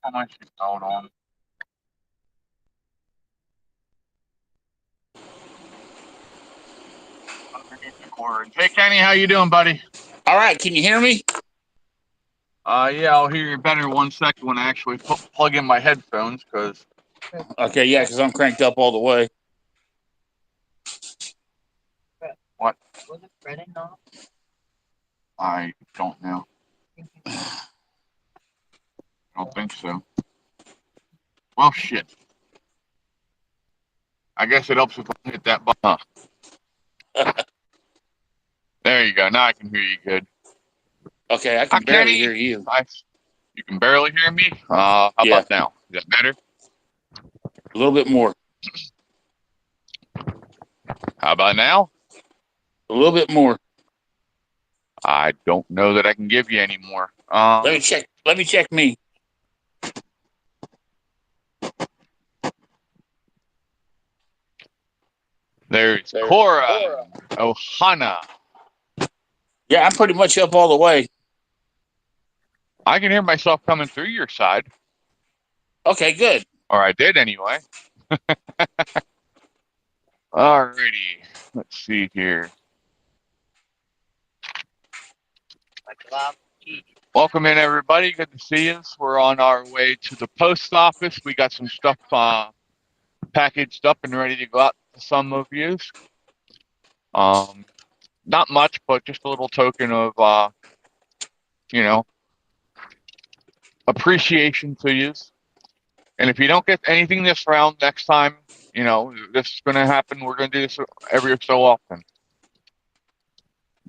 How much you sold on? Underneath the cord. Hey Kenny, how you doing, buddy? All right, can you hear me? Yeah, I'll hear you better 1 second when I actually plug in my headphones, because Okay, yeah, because I'm cranked up all the way. what? I don't know. I don't think so. Well, shit. I guess it helps if I hit that button. There you go. Now I can hear you good. Okay, I Hi, can barely Kenny. hear you. You can barely hear me? How Yeah, about now? Is that better? a little bit more. How about now? A little bit more. I don't know that I can give you any more. Let me check. Let me check me. There's Cora Ohana. Yeah, I'm pretty much up all the way. I can hear myself coming through your side. Okay, good. Or I did anyway. Alrighty. Let's see here. Welcome in, everybody. Good to see us. We're on our way to the post office. We got some stuff packaged up and ready to go out to some of you. Not much, but just a little token of, you know, appreciation to you. And if you don't get anything this round, next time, this is going to happen. We're going to do this every so often.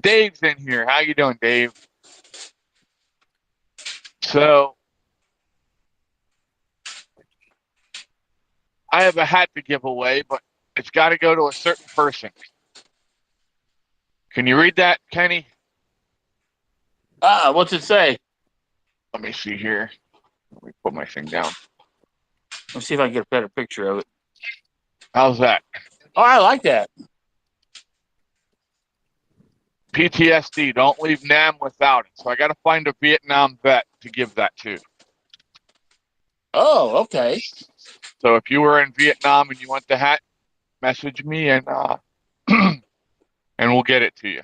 Dave's in here. How you doing, Dave? So, I have a hat to give away, but it's got to go to a certain person. Can you read that, Kenny? What's it say? Let me see here. Let me put my thing down. Let's see if I can get a better picture of it. How's that? Oh, I like that. PTSD. Don't leave Nam without it. So I got to find a Vietnam vet to give that to. Oh, okay. So if you were in Vietnam and you want the hat, message me and and we'll get it to you.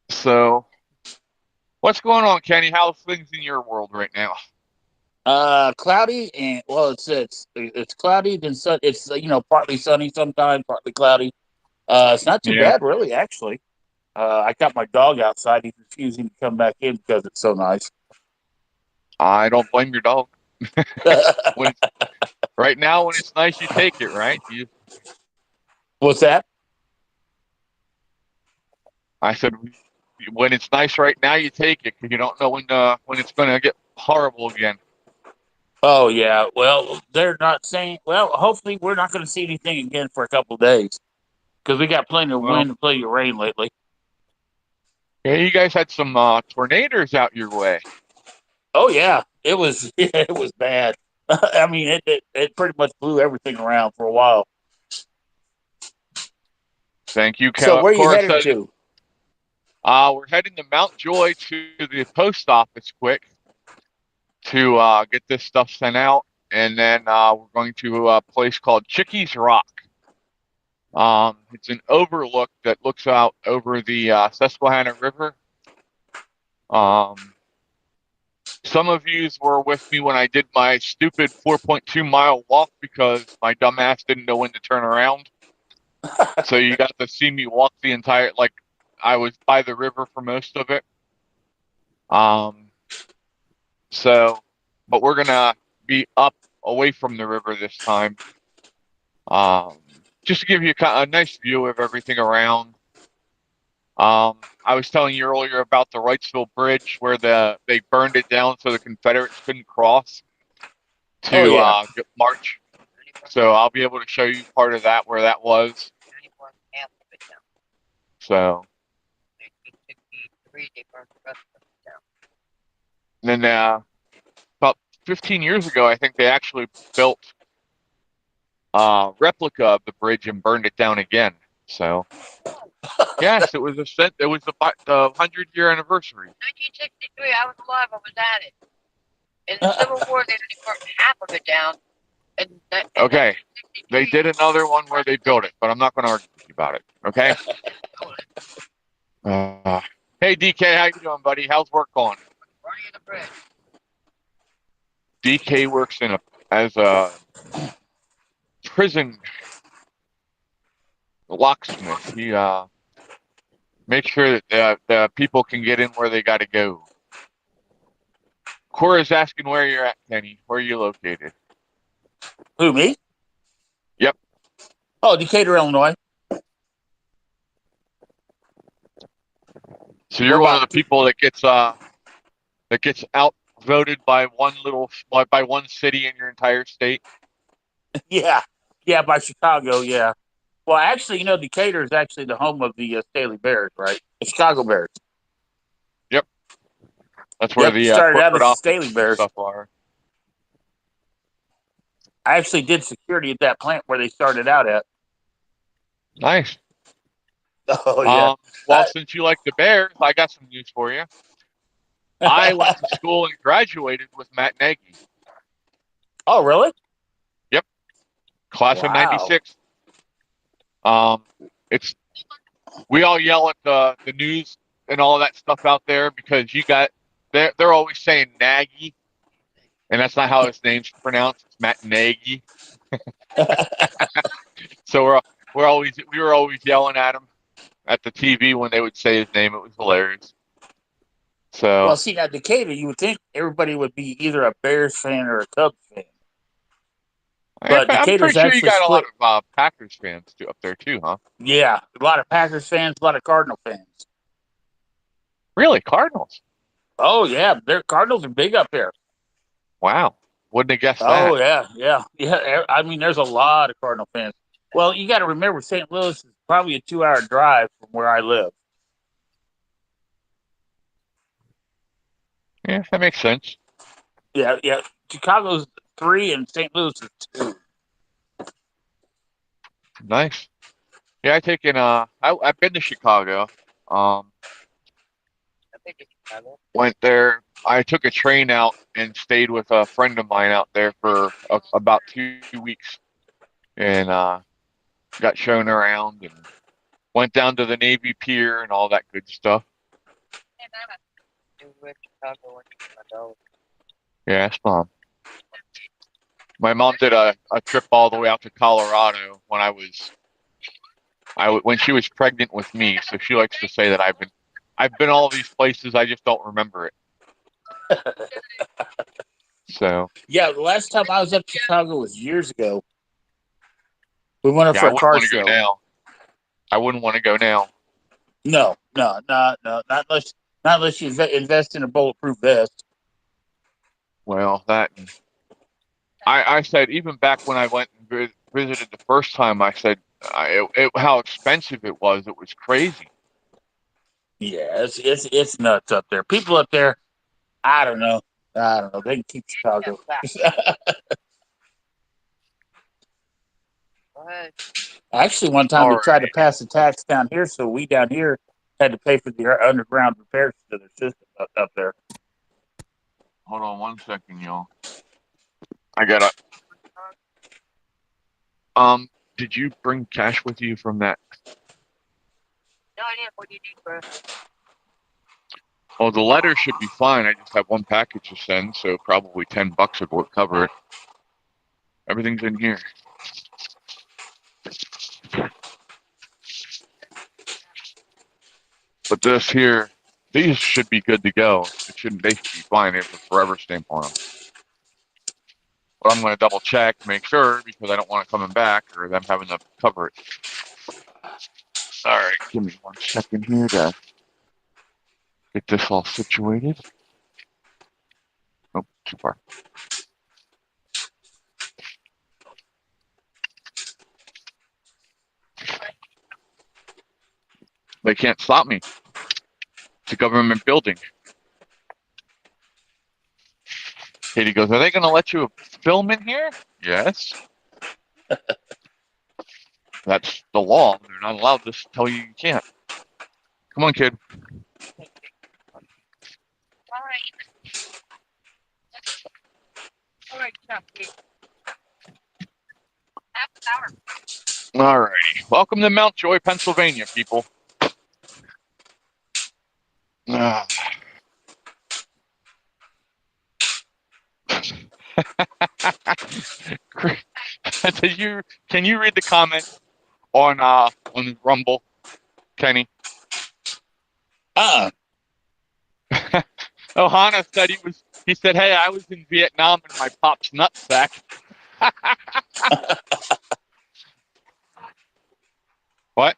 So what's going on, Kenny? How's things in your world right now? Cloudy and well, it's cloudy. Then sun. It's partly sunny sometimes, partly cloudy. It's not too Yeah, bad, really. Actually, I got my dog outside. He's refusing to come back in because it's so nice. I don't blame your dog. when right now, when it's nice, you take it, right? What's that? I said, when it's nice right now, you take it because you don't know when it's going to get horrible again. Oh yeah. Well, they're not saying. Well, hopefully we're not going to see anything again for a couple of days because we got plenty of Well, wind and plenty of rain lately. yeah, you guys had some tornadoes out your way. Oh yeah, it was. Yeah, it was bad. I mean, it pretty much blew everything around for a while. Thank you, So where are you Cora headed said. to? We're heading to Mount Joy to the post office quick to get this stuff sent out, and then we're going to a place called Chickies Rock. It's an overlook that looks out over the Susquehanna River. Um, some of yous were with me when I did my stupid 4.2 mile walk because my dumbass didn't know when to turn around. So you got to see me walk the entire, like, I was by the river for most of it. So, but we're gonna be up away from the river this time. Um, just to give you a nice view of everything around. I was telling you earlier about the Wrightsville Bridge where they burned it down so the Confederates couldn't cross Oh to yeah. march. So I'll be able to show you part of that where that was. So then about 15 years ago, I think they actually built a replica of the bridge and burned it down again. So Yes, it was it was the 100-year anniversary. 1963, I was alive. I was at it. In the Civil War, they only burnt half of it down. Okay, they did another one where they built it, but I'm not going to argue with you about it. Okay. Hey DK, how you doing, buddy? How's work going? Burning in the bridge. DK works as a prison locksmith. He makes sure that the people can get in where they got to go. Cora's asking where you're at, Kenny. Where are you located? Who, me? Yep. Oh, Decatur, Illinois. So you're one of the people that gets outvoted by by one city in your entire state. Yeah, by Chicago. Yeah. Well, actually, Decatur is actually the home of the Staley Bears, right? The Chicago Bears. Yep. That's where the started out corporate as the office Staley and Bears. stuff are. I actually did security at that plant where they started out at. Nice. Oh yeah. Well, since you like the Bears, I got some news for you. I went to school and graduated with Matt Nagy. Oh, really? Yep. Class of '96. We all yell at the news and all that stuff out there because they're always saying Nagy, and that's not how his name's pronounced. It's Matt Nagy. So we were always yelling at him at the TV when they would say his name. It was hilarious. So well, see, now Decatur, you would think everybody would be either a Bears fan or a Cubs fan. But I'm Decatur's pretty sure you actually got a lot split. of Packers fans up there too, huh? Yeah, a lot of Packers fans, a lot of Cardinal fans. Really, Cardinals? Oh yeah, their Cardinals are big up there. Wow, wouldn't have guessed Oh that. yeah. I mean, there's a lot of Cardinal fans. Well, you got to remember, St. Louis is probably a 2-hour drive from where I live. Yeah, that makes sense. Yeah. Chicago's 3 and St. Louis is 2. Nice. Yeah, I've been to Chicago. Went there. I took a train out and stayed with a friend of mine out there for about 2 weeks, and got shown around and went down to the Navy Pier and all that good stuff. Yeah, that's Mom. My mom did a trip all the way out to Colorado when she was pregnant with me. So she likes to say that I've been all these places. I just don't remember it. So yeah, the last time I was up to Chicago was years ago. We went up for I a wouldn't car want to show. go now. I wouldn't want to go now. No, not unless you invest in a bulletproof vest. Well, I said even back when I went and visited the first time, I said how expensive it was. It was crazy. Yeah, it's nuts up there. People up there, I don't know. They can keep Chicago. Actually, one time they tried to pass a tax down here, so we down here had to pay for the underground repairs to their system up there. Hold on 1 second, y'all. I gotta. Did you bring cash with you from that? No idea what you need, bro. Well, the letter should be fine. I just have one package to send, so probably $10 would cover it. Everything's in here. But these should be good to go. They should be fine. They have a forever stamp on them. But I'm going to double check, make sure, because I don't want it coming back or them having to cover it. All right, give me 1 second here to get this all situated. Oh, too far. They can't stop me. It's a government building. Katie goes, are they going to let you film in here? Yes. That's the law. They're not allowed to tell you you can't. Come on, kid. All right. All right, Chucky. Half an hour. Alrighty. Welcome to Mount Joy, Pennsylvania, people. Ah. Can you read the comment on Rumble, Kenny? Ohana said he said, "Hey, I was in Vietnam in my pop's nutsack." What?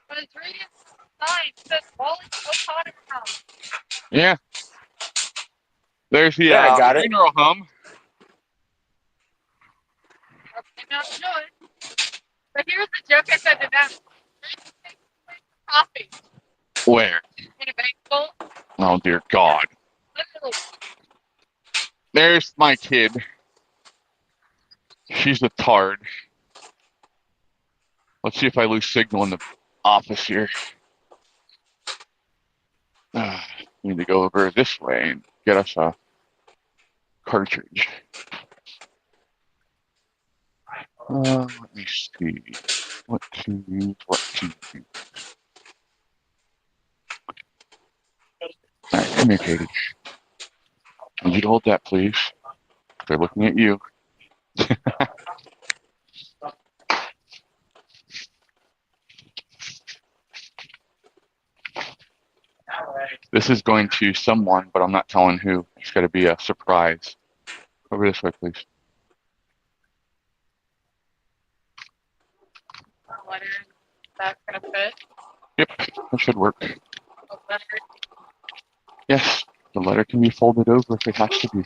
But it's reading sign says Wally so hot in the house. Yeah. There's the Yeah, I got it. funeral home. Okay, now do it. But here's the joke I said to them. Coffee Where? in a bank bowl. Oh dear God. Literally. There's my kid. She's a tard. Let's see if I lose signal in the office here. Need to go over this way and get us a cartridge. Let me see. What to use, what to use. Alright, come here, Katie. I need you to hold that, please. They're looking at you. This is going to someone, but I'm not telling who. It's got to be a surprise. Over this way, please. Letter. That's gonna fit. Yep, that should work. A letter. Yes, the letter can be folded over if it has to be.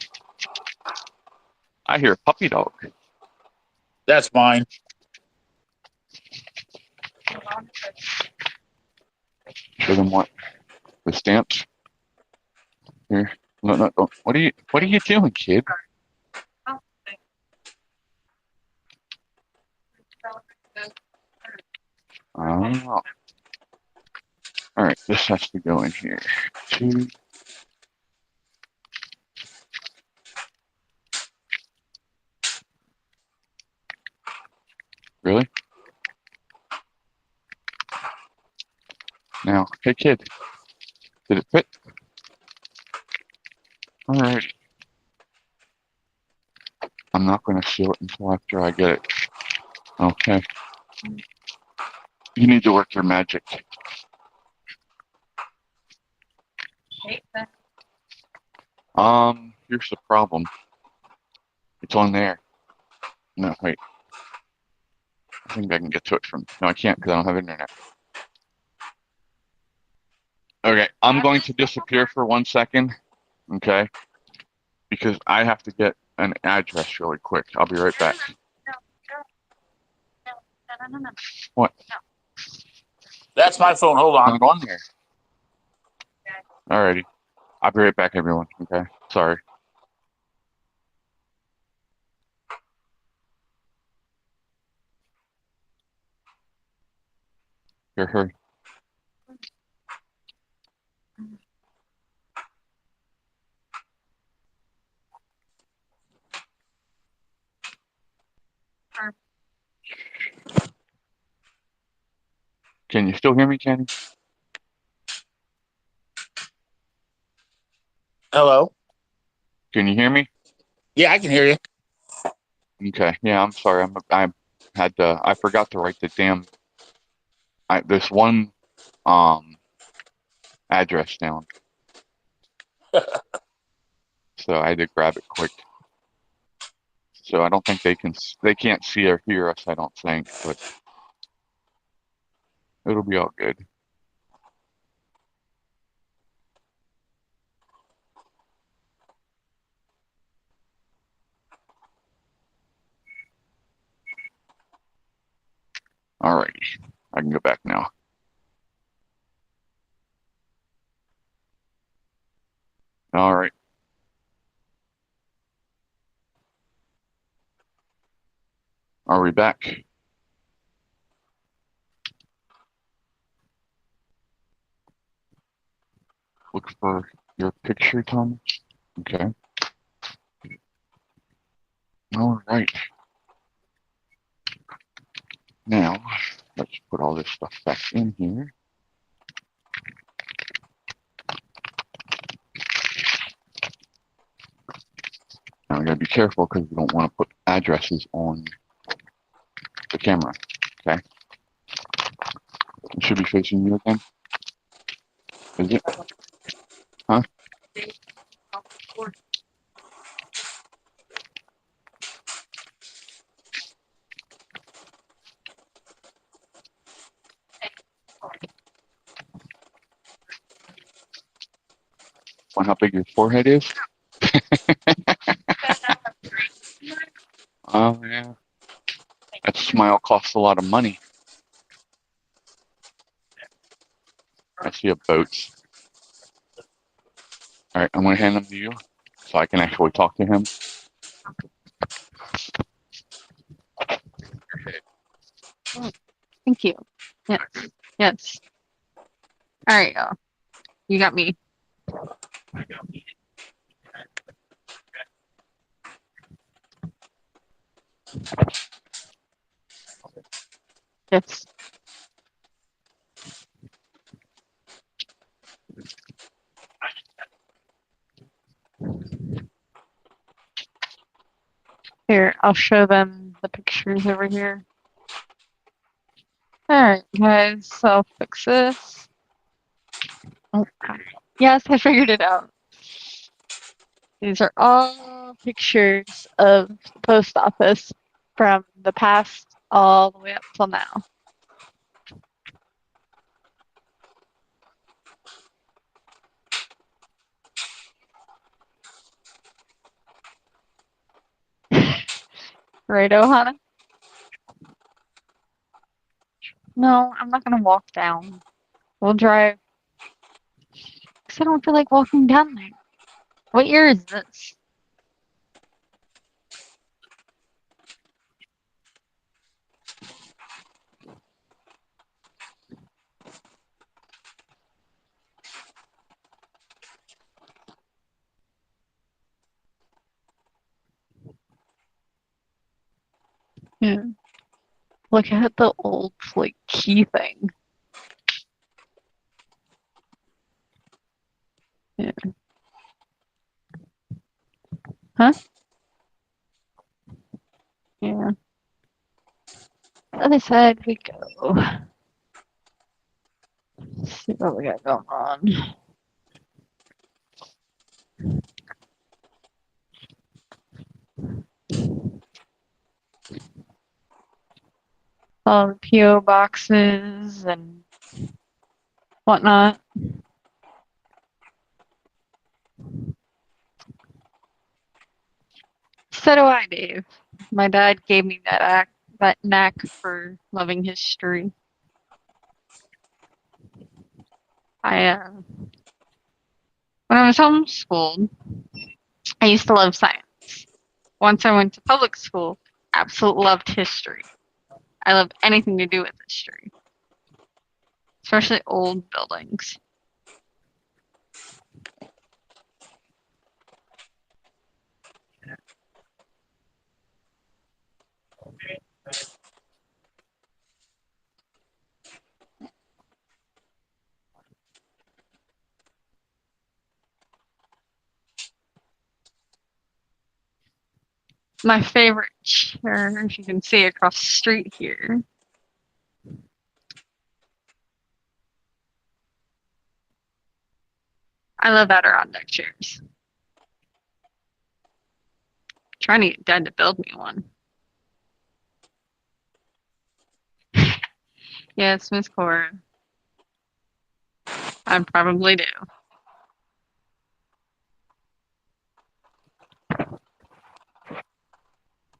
I hear a puppy dog. That's mine. Show them what? The stamps? Here. No, no, don't. What are you doing, kid? Oh. Alright, this has to go in here. 2. Really? Now, hey kid. Did it fit? Alright. I'm not going to seal it until after I get it. Okay. You need to work your magic. Here's the problem. It's on there. No, wait. I think I can get to it from... No, I can't because I don't have internet. Okay, I'm going to disappear for 1 second. Okay? Because I have to get an address really quick. I'll be right back. No. What? That's my phone. Hold on. Not on there. Alrighty. I'll be right back, everyone. Okay? Sorry. Here, hurry. Can you still hear me, Kenny? Hello. Can you hear me? Yeah, I can hear you. Okay. Yeah, I'm sorry. I forgot to write the damn this one address down. So I had to grab it quick. So I don't think they can't see or hear us, I don't think, but it'll be all good. Alrighty. I can go back now. All right. Are we back? look for your picture, Thomas. Okay. All right. Now, let's put all this stuff back in here. Now we gotta be careful because we don't want to put addresses on the camera. Okay. It should be facing you again. Is it? Huh? Want how big your forehead is? Oh yeah. That smile costs a lot of money. I see a boat. All right, I'm gonna hand them to you so I can actually talk to him. Thank you. Yes. Yes. All right, y'all. You got me. Yes. Here, I'll show them the pictures over here. Alright, guys, so I'll fix this. Oh, God. Yes, I figured it out. These are all pictures of the post office from the past all the way up till now. Right, Ohana? No, I'm not gonna walk down. We'll drive. Because I don't feel like walking down there. What year is this? Yeah. Look at the old, like, key thing. Yeah. Huh? Yeah. Other side we go. Let's see what we got going on. All the PO boxes and whatnot. So do I, Dave. My dad gave me that knack for loving history. When I was homeschooled, I used to love science. Once I went to public school, absolutely loved history. I love anything to do with history, especially old buildings. My favorite chair, if you can see across the street here. I love Adirondack chairs. Trying to get Dad to build me one. Yes, Miss Cora. I probably do.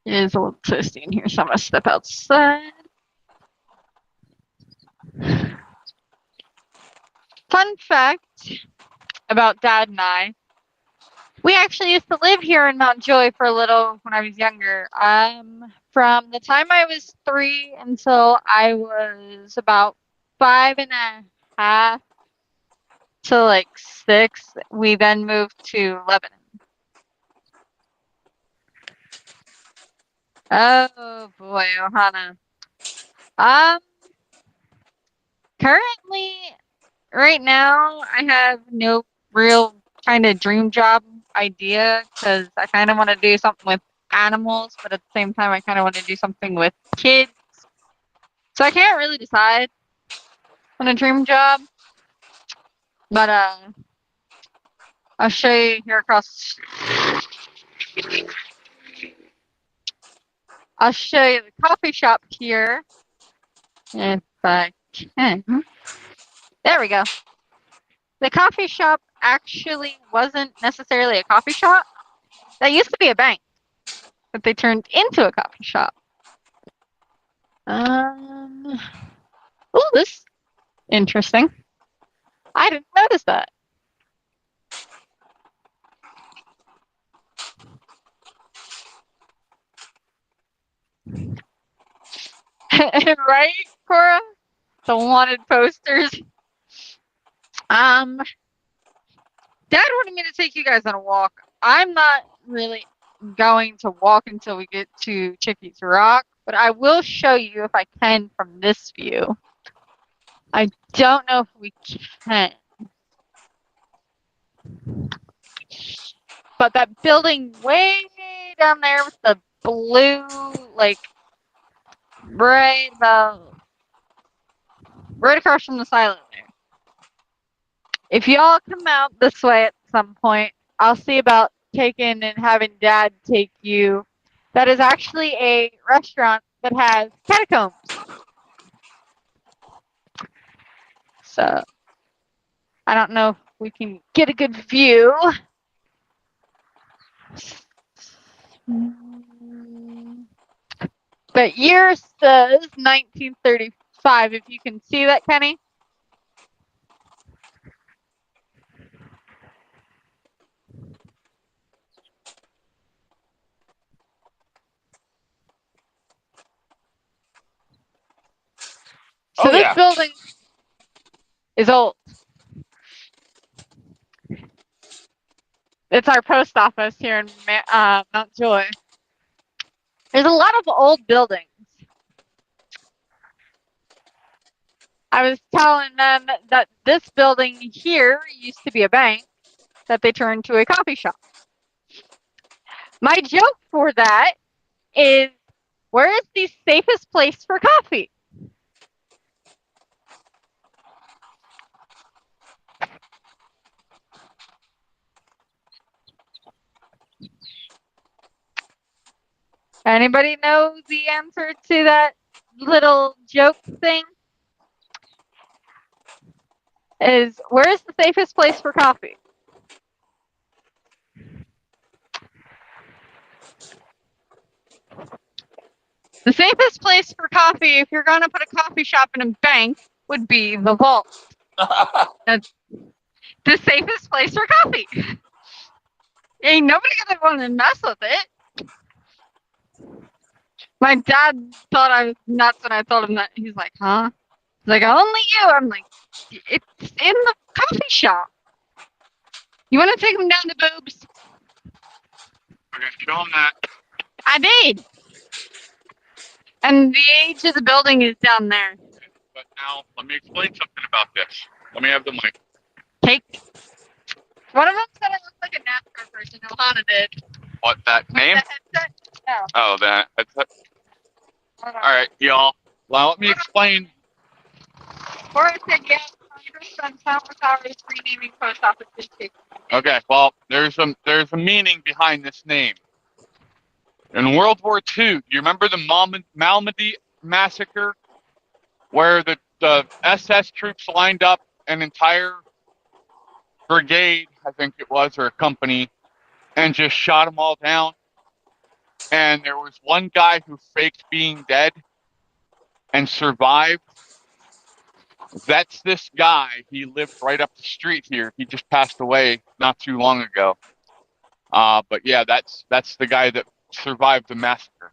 It is a little twisty in here, so I'm gonna step outside. Fun fact about Dad and I. We actually used to live here in Mount Joy for a little when I was younger. From the time I was 3 until I was about 5 and a half. to like 6. We then moved to Lebanon. Oh boy, Ohana. Um, currently, right now, I have no real kind of dream job idea because I kind of want to do something with animals, but at the same time, I kind of want to do something with kids. So I can't really decide on a dream job. But I'll show you here across. I'll show you the coffee shop here. If I can. There we go. The coffee shop actually wasn't necessarily a coffee shop. That used to be a bank, but they turned into a coffee shop. Oh, this is interesting. I didn't notice that. Right, Cora? The wanted posters. Dad wanted me to take you guys on a walk. I'm not really going to walk until we get to Chickies Rock, but I will show you if I can from this view. I don't know if we can. But that building way down there with the blue, like, right across from the silo there. If y'all come out this way at some point, I'll see about taking and having Dad take you. That is actually a restaurant that has catacombs. So, I don't know if we can get a good view. But year says 1935, if you can see that, Kenny. So this building is old. It's our post office here in Mount Joy. There's a lot of old buildings. I was telling them that this building here used to be a bank that they turned to a coffee shop. My joke for that is, where is the safest place for coffee? Anybody know the answer to that little joke thing? Is, where is the safest place for coffee? The safest place for coffee, if you're going to put a coffee shop in a bank, would be the vault. That's the safest place for coffee. Ain't nobody gonna want to mess with it. My dad thought I was nuts when I told him that. He's like, huh? He's like, only you. I'm like, it's in the coffee shop. You want to take him down to Boobs? We're gonna show them that. I did. And the age of the building is down there. But now, let me explain something about this. Let me have the mic. Take. One of them said I looked like a NASCAR person. Ohana did. What, that name? The headset? No. Oh, that. All right, y'all. Well, let me explain. Or it said, yes, Congress on countless hours renaming post office district. Okay, well, there's a meaning behind this name. In World War II, do you remember the Malmedy massacre, where the SS troops lined up an entire brigade, I think it was, or a company, and just shot them all down? And there was one guy who faked being dead and survived. That's this guy. He lived right up the street here. He just passed away not too long ago. But yeah, that's the guy that survived the massacre.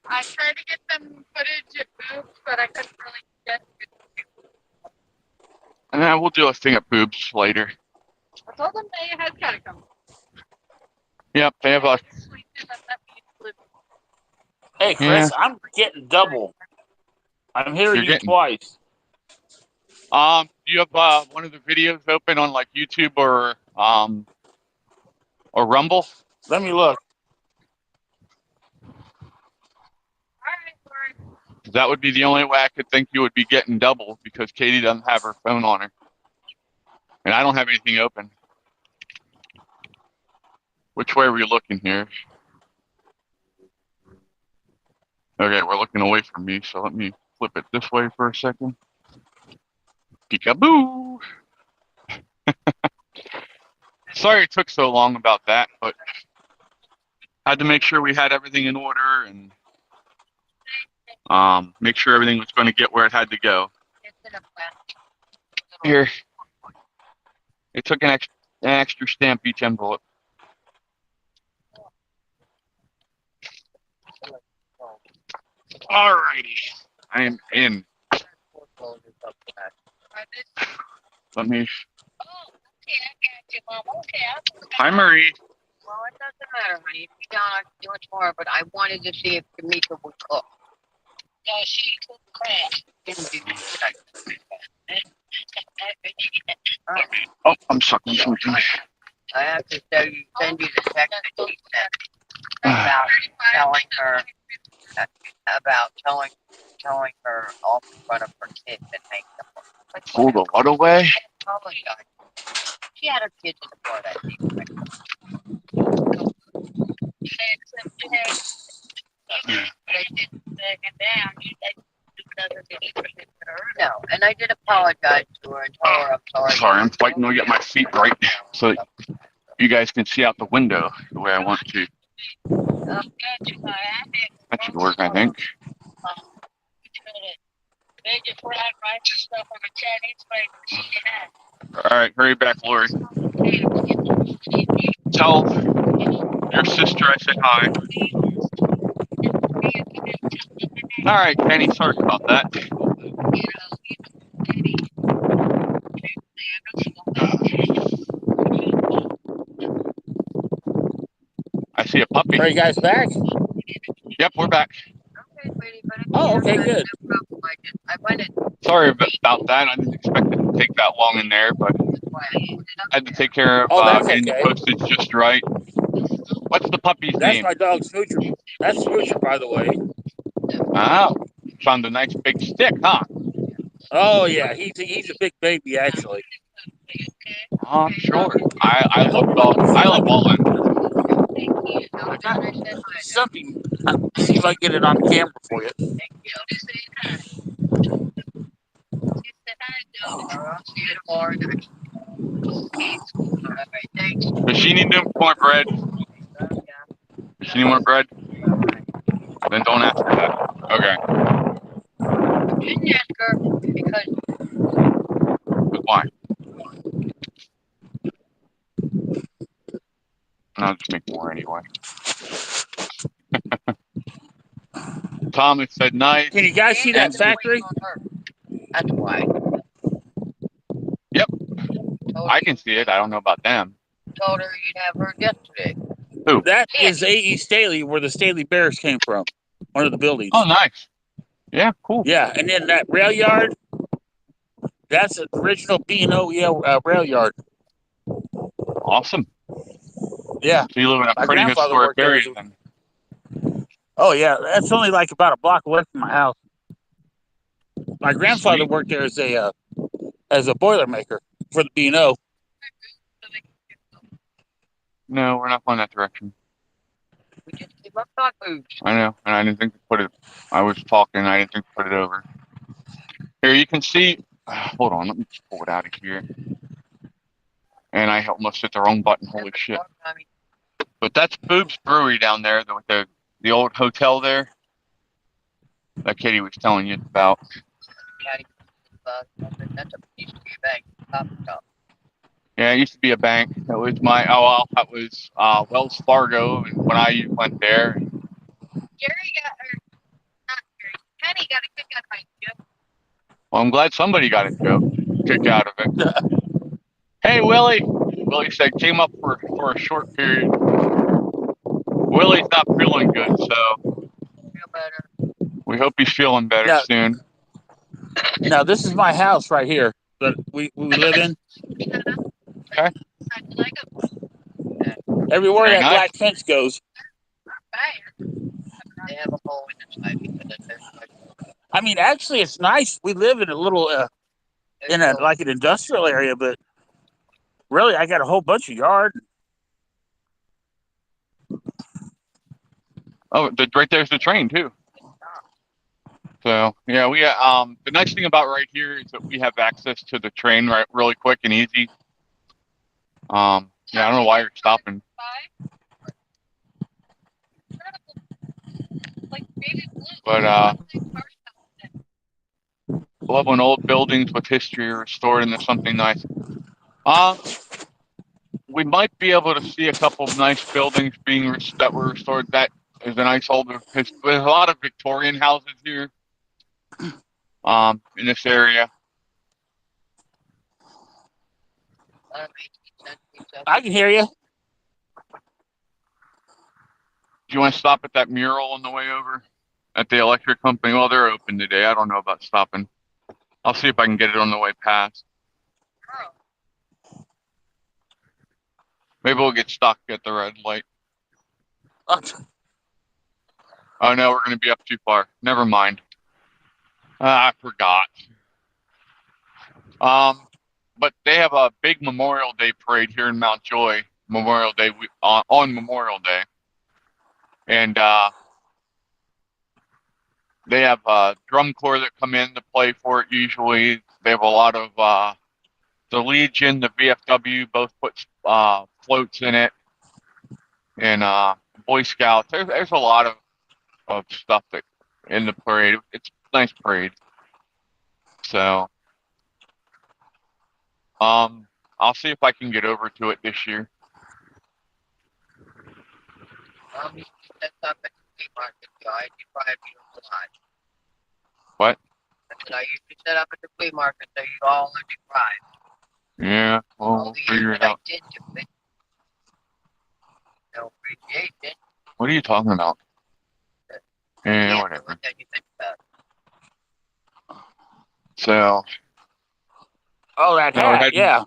I tried to get some footage at Boobs, but I couldn't really get it. And then we'll do a thing at Boobs later. I told them they had catacombs. Yep, they have a. Hey, Chris, I'm getting double. I'm hearing You're you getting- twice. Do you have one of the videos open on like YouTube or Rumble? Let me look. That would be the only way I could think you would be getting double because Katie doesn't have her phone on her. And I don't have anything open. Which way are we looking here? Okay, we're looking away from me, so let me flip it this way for a second. Peekaboo! Sorry it took so long about that, but had to make sure we had everything in order and make sure everything was going to get where it had to go. Here. It took an extra stamp each envelope. Alrighty. I am in. Let me. Hi, Marie. Well, it doesn't matter, honey. If you don't, I can do it tomorrow. But I wanted to see if Kamika would cook. No, she cooked crap. Didn't do that. Oh, I'm sucking something. I have to send you the text that she sent about telling her off in front of her kids and make them look. Pull the what away? Apologize. She had her kids in the car that day. No, and I did apologize to her and tell her I'm sorry. Sorry, I'm fighting to get my feet right so that you guys can see out the window the way I want to. That should work, I think. All right, hurry back, Lori. Tell your sister I said hi. All right, Kenny, sorry about that. I see a puppy. Are you guys back? Yep, we're back. Okay, sweetie, but Oh, okay, good. No problem. I went and Sorry about that. I didn't expect it to take that long in there, but I had to take care of Oh, that's getting the okay. postage just right. What's the puppy's That's name? my dog, Smoocher. That's Smoocher, by the way. Oh, found a nice big stick, huh? Oh, yeah. He's a big baby, actually. Oh, I'm sure. I love all animals. I got something. See if I can get it on camera for you. Does she need more bread? Does she need more bread? Then don't ask her that. Okay. Didn't ask her because But why? I'll just make more anyway. Thomas said nice. Can you guys see that factory? That's why. Yep. Told I can see it. I don't know about them. Told her you'd have her yesterday. That is A.E. Staley, where the Staley Bears came from. One of the buildings. Oh, nice. Yeah, cool. Yeah, and then that rail yard, that's the original B&O rail yard. Awesome. Yeah. So you live in a My pretty grandfather historic worked there area as then. Oh, yeah. That's only like about a block away from my house. My grandfather worked there as a boiler maker for the B&O. No, we're not going that direction. We just keep up dog foods. I know, and I didn't think to put it. I was talking. I didn't think to put it over. Here, you can see. Hold on, let me just pull it out of here. And I almost hit the wrong button. Holy shit! But that's Boob's Brewery down there, with the old hotel there. That Katie was telling you about. That's a piece of your bank. Top. Yeah, it used to be a bank. That was that was Wells Fargo, and when I went there. Jerry got her. Not Jerry. Penny got a kick out of my joke. Well, I'm glad somebody got a joke. kick out of it. Hey, Willie. Willie said came up for a short period. Willie's not feeling good, so Feel better. we hope he's feeling better Yeah. soon. Now, this is my house right here that we live in. Okay. Like a Everywhere Very that nice. black fence goes. fire. They have a hole in the side because there's like I mean, actually, it's nice. We live in a little in a like an industrial area, but really, I got a whole bunch of yard. Oh, right there's the train too. So yeah, we the nice thing about right here is that we have access to the train right really quick and easy. Yeah, I don't know why you're stopping. But love when old buildings with history are restored into something nice. We might be able to see a couple of nice buildings that were restored. That is a nice older. There's a lot of Victorian houses here. In this area. I can hear you. Do you want to stop at that mural on the way over at the electric company? Well, they're open today. I don't know about stopping. I'll see if I can get it on the way past. Maybe we'll get stuck at the red light. Oh no, we're going to be up too far. Never mind. I forgot. But they have a big Memorial Day parade here in Mount Joy. Memorial Day on Memorial Day, and they have a drum corps that come in to play for it. Usually, they have a lot of the Legion, the VFW, both put floats in it, and Boy Scouts. There's a lot of stuff that in the parade. It's a nice parade. So, I'll see if I can get over to it this year. You set up at the flea market, so I drive you a lot. What? I said I used to set up at the flea market, so you all learn to drive. Yeah, well, All we'll the figure years it that I out. did do it. No appreciation. What are you talking about? Yeah, whatever. What you think about it. So, Oh, that now we're hat. heading Yeah.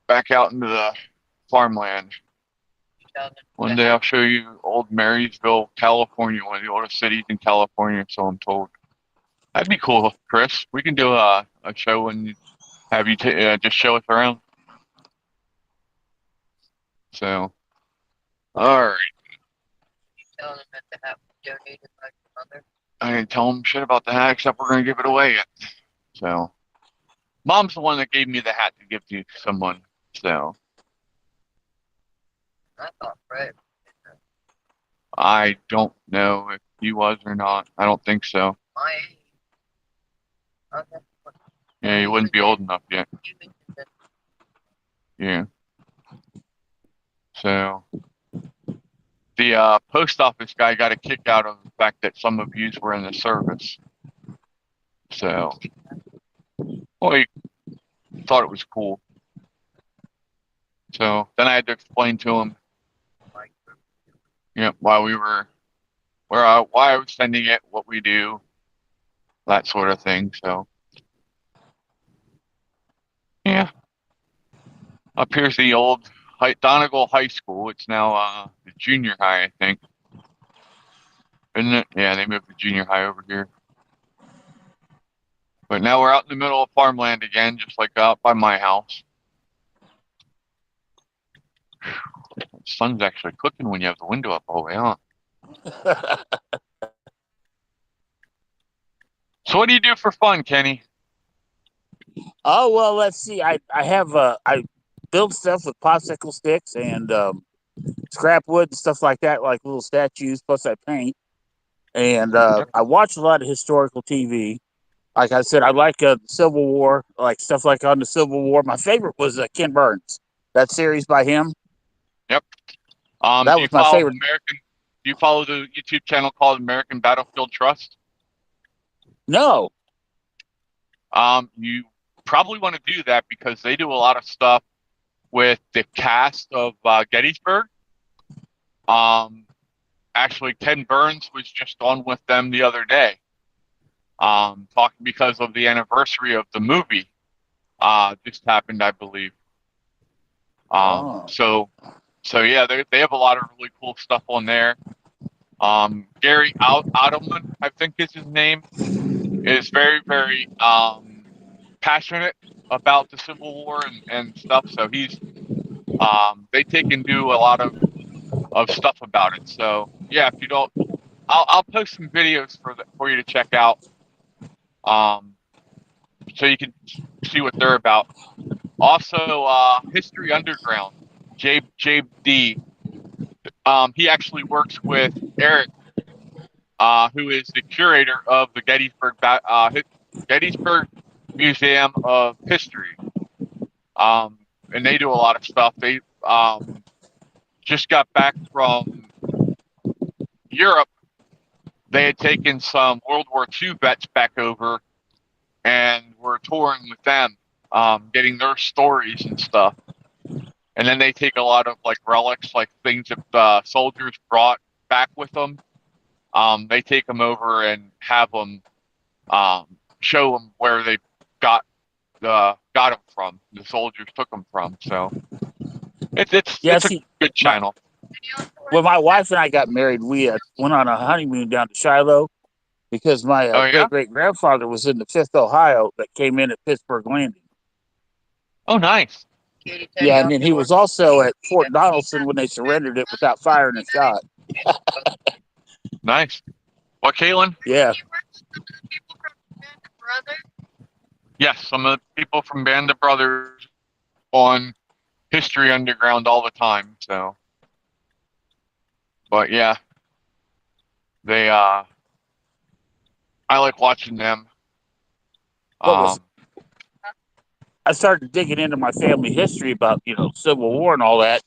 back out into the farmland. Tell them One day I'll show you old Marysville, California, one of the oldest cities in California, so I'm told. That'd be cool, Chris. We can do a show and have you just show us around. So, all right. you tell them that the hat was donated by your mother. I didn't tell them shit about the hat except we're gonna give it away yet. So, Mom's the one that gave me the hat to give to someone. So, I thought Fred. I don't know if he was or not. I don't think so. My age. Okay. Yeah, he wouldn't be old enough yet. You mentioned that. Yeah. So the post office guy got a kick out of the fact that some of yous were in the service. So, well, he thought it was cool. So then I had to explain to him, why I was sending it, what we do, that sort of thing. So, yeah. Up here's the old Donegal High School. It's now the junior high, I think. Isn't it? Yeah, they moved the junior high over here. But now we're out in the middle of farmland again, just like out by my house. The sun's actually cooking when you have the window up all the way on. So what do you do for fun, Kenny? Oh, well, let's see. I have I build stuff with popsicle sticks and scrap wood and stuff like that, like little statues. Plus, I paint, and I watch a lot of historical TV. Like I said, I like Civil War, like stuff like on the Civil War. My favorite was Ken Burns, that series by him. Yep. That was my favorite. Do you follow the YouTube channel called American Battlefield Trust? No. You probably want to do that because they do a lot of stuff with the cast of Gettysburg. Actually, Ken Burns was just on with them the other day, talking because of the anniversary of the movie. Just happened, I believe. Oh. So yeah, they have a lot of really cool stuff on there. Gary Ottoman, I think is his name, is very, very passionate about the Civil War and stuff. So he's they take and do a lot of stuff about it. So yeah, if you don't, I'll post some videos for you to check out, so you can see what they're about. Also, History Underground, Jabe D. He actually works with Eric, who is the curator of the Gettysburg Museum of History. And they do a lot of stuff. They just got back from Europe. They had taken some World War II vets back over and were touring with them, getting their stories and stuff. And then they take a lot of like relics, like things that soldiers brought back with them. They take them over and have them show them where they got them from. The soldiers took them from. So it's a good channel. When my wife and I got married, we went on a honeymoon down to Shiloh because my great-great-grandfather was in the 5th Ohio that came in at Pittsburgh Landing. Oh, nice. Yeah, and then he was also at Fort Donaldson when they surrendered it without firing a shot. Nice. What, Caitlin? Yeah. Yes, some of the people from Band of Brothers on History Underground all the time. So, but yeah, they I like watching them. I started digging into my family history about, Civil War and all that.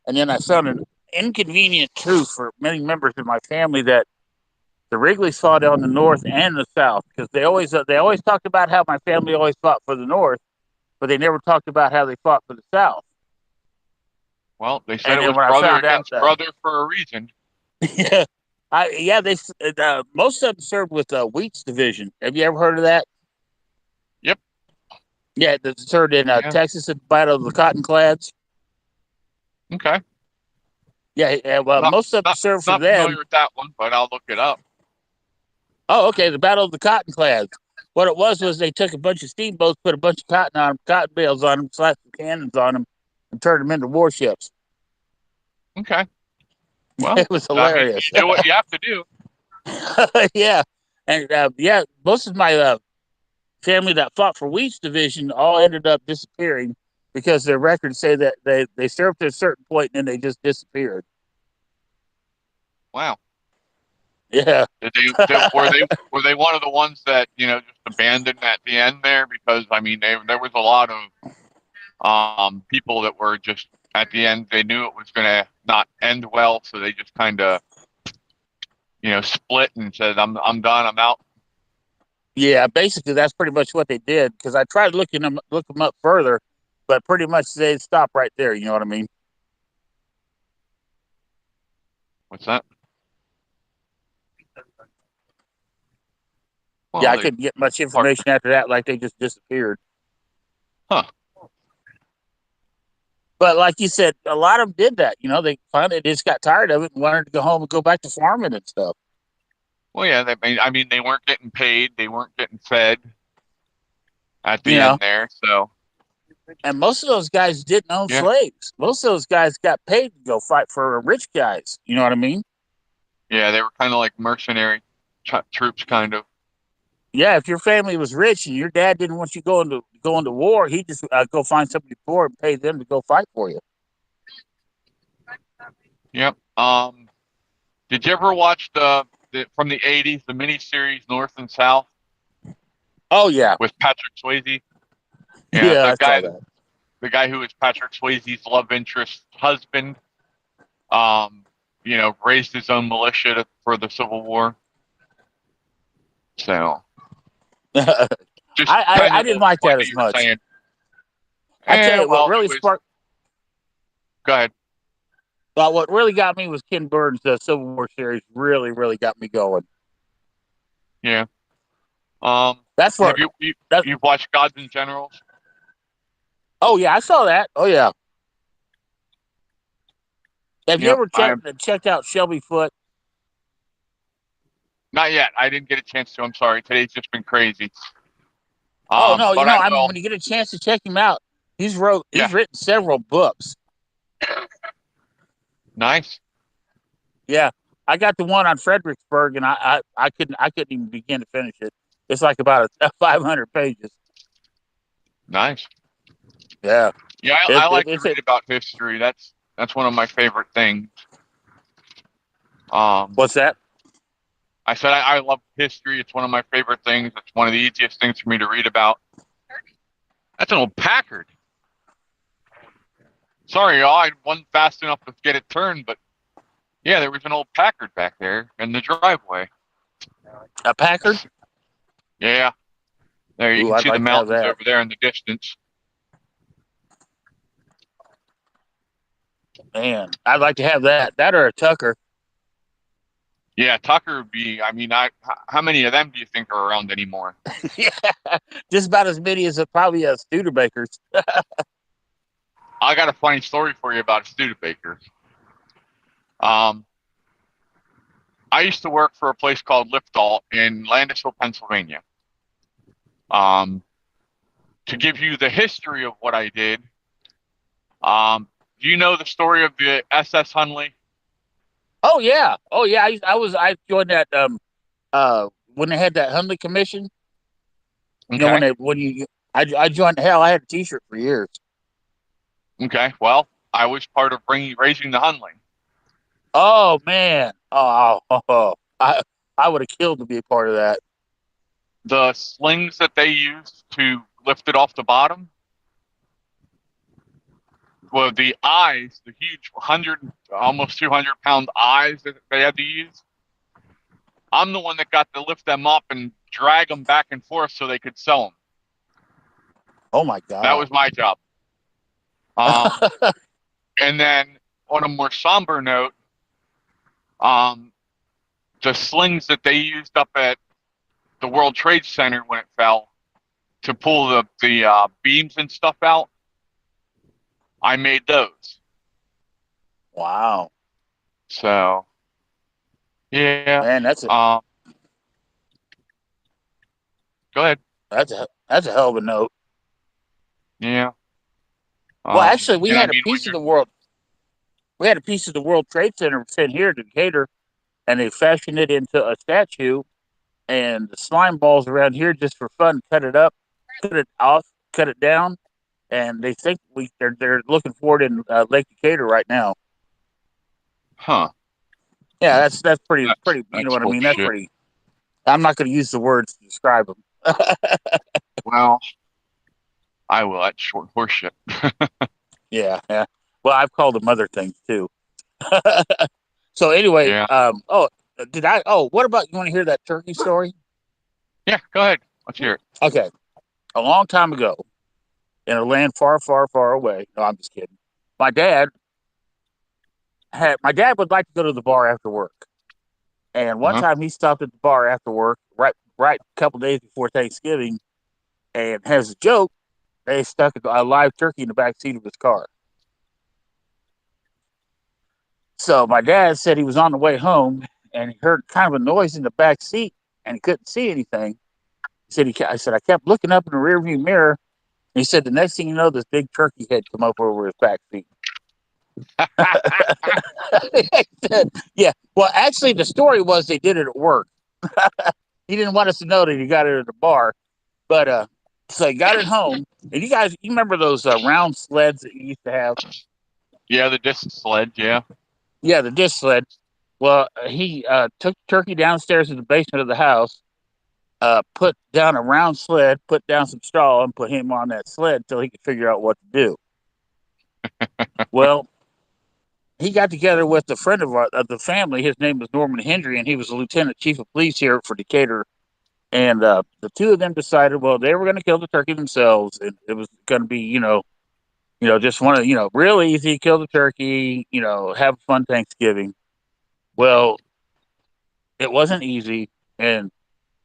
And then I found an inconvenient truth for many members of my family that the Wrigleys fought on the North and the South, because they always talked about how my family always fought for the North, but they never talked about how they fought for the South. Well, they said it was brother against brother for a reason. Yeah, they most of them served with Wheat's division. Have you ever heard of that? Yep. Yeah, that served in Texas at the Battle of the Cottonclads. Okay. Yeah, well, most of them served for them. Not familiar with that one, but I'll look it up. Oh, okay, the Battle of the Cottonclads. What it was they took a bunch of steamboats, put a bunch of cotton on them, cotton bales on them, slapped some cannons on them, and turned them into warships. Okay. Well, it was hilarious. I mean, you do what you have to do. Yeah, and most of my family that fought for Wheat's division all ended up disappearing because their records say that they served at a certain point and then they just disappeared. Wow. Yeah. Were they one of the ones that just abandoned at the end there? Because I mean, there was a lot of people that were just at the end. They knew it was going to not end well, so they just kind of split and said, "I'm done. I'm out." Yeah, basically that's pretty much what they did. Because I tried look them up further, but pretty much they stopped right there. You know what I mean? What's that? Well, I couldn't get much information after that. Like they just disappeared. Huh. But like you said, a lot of them did that. They finally just got tired of it and wanted to go home and go back to farming and stuff. Well, yeah. They weren't getting paid. They weren't getting fed at the end there. So. And most of those guys didn't own slaves. Most of those guys got paid to go fight for rich guys. You know what I mean? Yeah, they were kind of like mercenary troops, kind of. Yeah, if your family was rich and your dad didn't want you going to war, he'd just go find somebody poor and pay them to go fight for you. Yep. Did you ever watch the from the 80s, the miniseries North and South? Oh yeah, with Patrick Swayze. Yeah, the guy who was Patrick Swayze's love interest husband. Raised his own militia for the Civil War. So. Just I kind of didn't the like point that as you were much. saying. I tell you Well, what really it was. sparked. Go ahead. Well, what really got me was Ken Burns' Civil War series. Really, really got me going. Yeah. That's Have what. you've watched Gods and Generals? Oh yeah, I saw that. Oh yeah. Have you Yep. ever checked out Shelby Foote? Not yet. I didn't get a chance to. I'm sorry. Today's just been crazy. Oh no, But I I mean will. when you get a chance to check him out, he's Yeah. written several books. Nice. Yeah, I got the one on Fredericksburg, and I couldn't even begin to finish it. It's like about 500 pages. Nice. Yeah, Yeah, I like to read about history. That's one of my favorite things. What's that? I said I love history. It's one of my favorite things. It's one of the easiest things for me to read about. That's an old Packard. Sorry, y'all. I wasn't fast enough to get it turned, but yeah, there was an old Packard back there in the driveway. A Packard? Yeah. There, you Ooh, can I'd see like the to have mountains that. over there in the distance. Man, I'd like to have that. That or a Tucker. Yeah, Tucker would be. I mean, how many of them do you think are around anymore? Yeah, just about as many as probably Studebakers. I got a funny story for you about a Studebaker. I used to work for a place called Liftal in Landisville, Pennsylvania. To give you the history of what I did, do you know the story of the SS Hunley? Oh yeah. I joined that when they had that Hundley Commission. You know I joined. Hell, I had a T-shirt for years. Okay. Well, I was part of raising the Hunley. Oh man. I would have killed to be a part of that. The slings that they used to lift it off the bottom. Well, the eyes, the huge 100, almost 200-pound eyes that they had to use. I'm the one that got to lift them up and drag them back and forth so they could sell them. Oh my god. That was my job. And then on a more somber note, the slings that they used up at the World Trade Center when it fell to pull the beams and stuff out, I made those. Wow. So, yeah. Man, that's a Go ahead. that's a hell of a note. Yeah. Well, actually, we had a when piece of the world. We had a piece of the World Trade Center sitting here in Decatur, and they fashioned it into a statue. And the slime balls around here, just for fun, cut it up, cut it off, cut it down, and they think they're looking for it in Lake Decatur right now. Huh. Yeah, that's pretty. You That's know what I mean? That's bullshit. pretty. I'm not going to use the words to describe them. Well, I will. That's short horseshit. Yeah. Well, I've called them other things too. So anyway, Yeah. What about, you want to hear that turkey story? Yeah, go ahead. Let's hear it. Okay. A long time ago, in a land far, far, far away. No, I'm just kidding. My dad would like to go to the bar after work. And one time he stopped at the bar after work, right a couple days before Thanksgiving, and as a joke, they stuck a live turkey in the back seat of his car. So my dad said he was on the way home and he heard kind of a noise in the back seat and he couldn't see anything. I said, I kept looking up in the rearview mirror. And he said, the next thing you know, this big turkey head come up over his back seat. Yeah. Well, actually, the story was they did it at work. He didn't want us to know that he got it at the bar. But so he got it home. And you remember those round sleds that you used to have? Yeah, the disc sled. Yeah. Yeah, the disc sled. Well, he took the turkey downstairs in the basement of the house, put down a round sled, put down some straw, and put him on that sled until he could figure out what to do. Well, he got together with a friend of the family. His name was Norman Hendry, and he was a lieutenant chief of police here for Decatur And the two of them decided, well, they were going to kill the turkey themselves, and it was going to be, just one of, real easy, kill the turkey, have a fun Thanksgiving. Well, it wasn't easy, and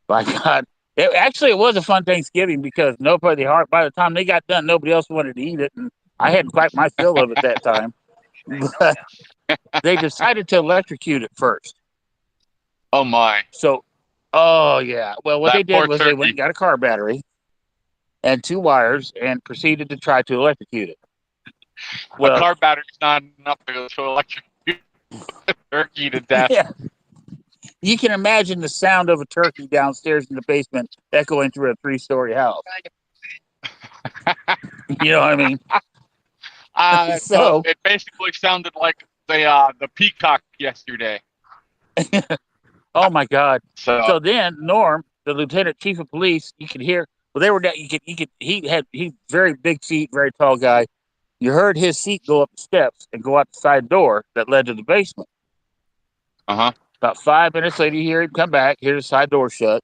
by God, it was a fun Thanksgiving because by the time they got done, nobody else wanted to eat it, and I hadn't quite my fill of it that time. But they decided to electrocute it first. Oh my! So, oh yeah. Well, what That they did poor was they went and turkey. got a car battery and two wires and proceeded to try to electrocute it. A Well, car battery's not enough to electrocute a turkey to death. yeah, you can imagine the sound of a turkey downstairs in the basement echoing through a 3-story house. You know what I mean? So So, it basically sounded like the peacock yesterday. oh my God. So So then Norm, the lieutenant chief of police, you could hear. Well, they were down. He's very big seat, very tall guy. You heard his seat go up the steps and go out the side door that led to the basement. About 5 minutes later, you hear him come back, hear the side door shut.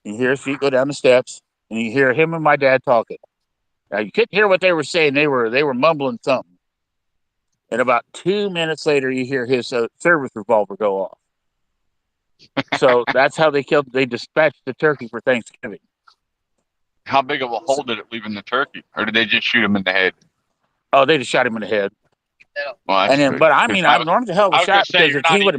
You hear his feet go down the steps, and you hear him and my dad talking. Now you couldn't hear what they were saying; they were mumbling something. And about 2 minutes later, you hear his service revolver go off. So that's how they dispatched the turkey for Thanksgiving. how big of a hole did it leave in the turkey, or did they just shoot him in the head? Oh, they just shot him in the head. Well, that's And then, good. but I mean, Norm's a hell of I a was gonna shot say, because you're if not he would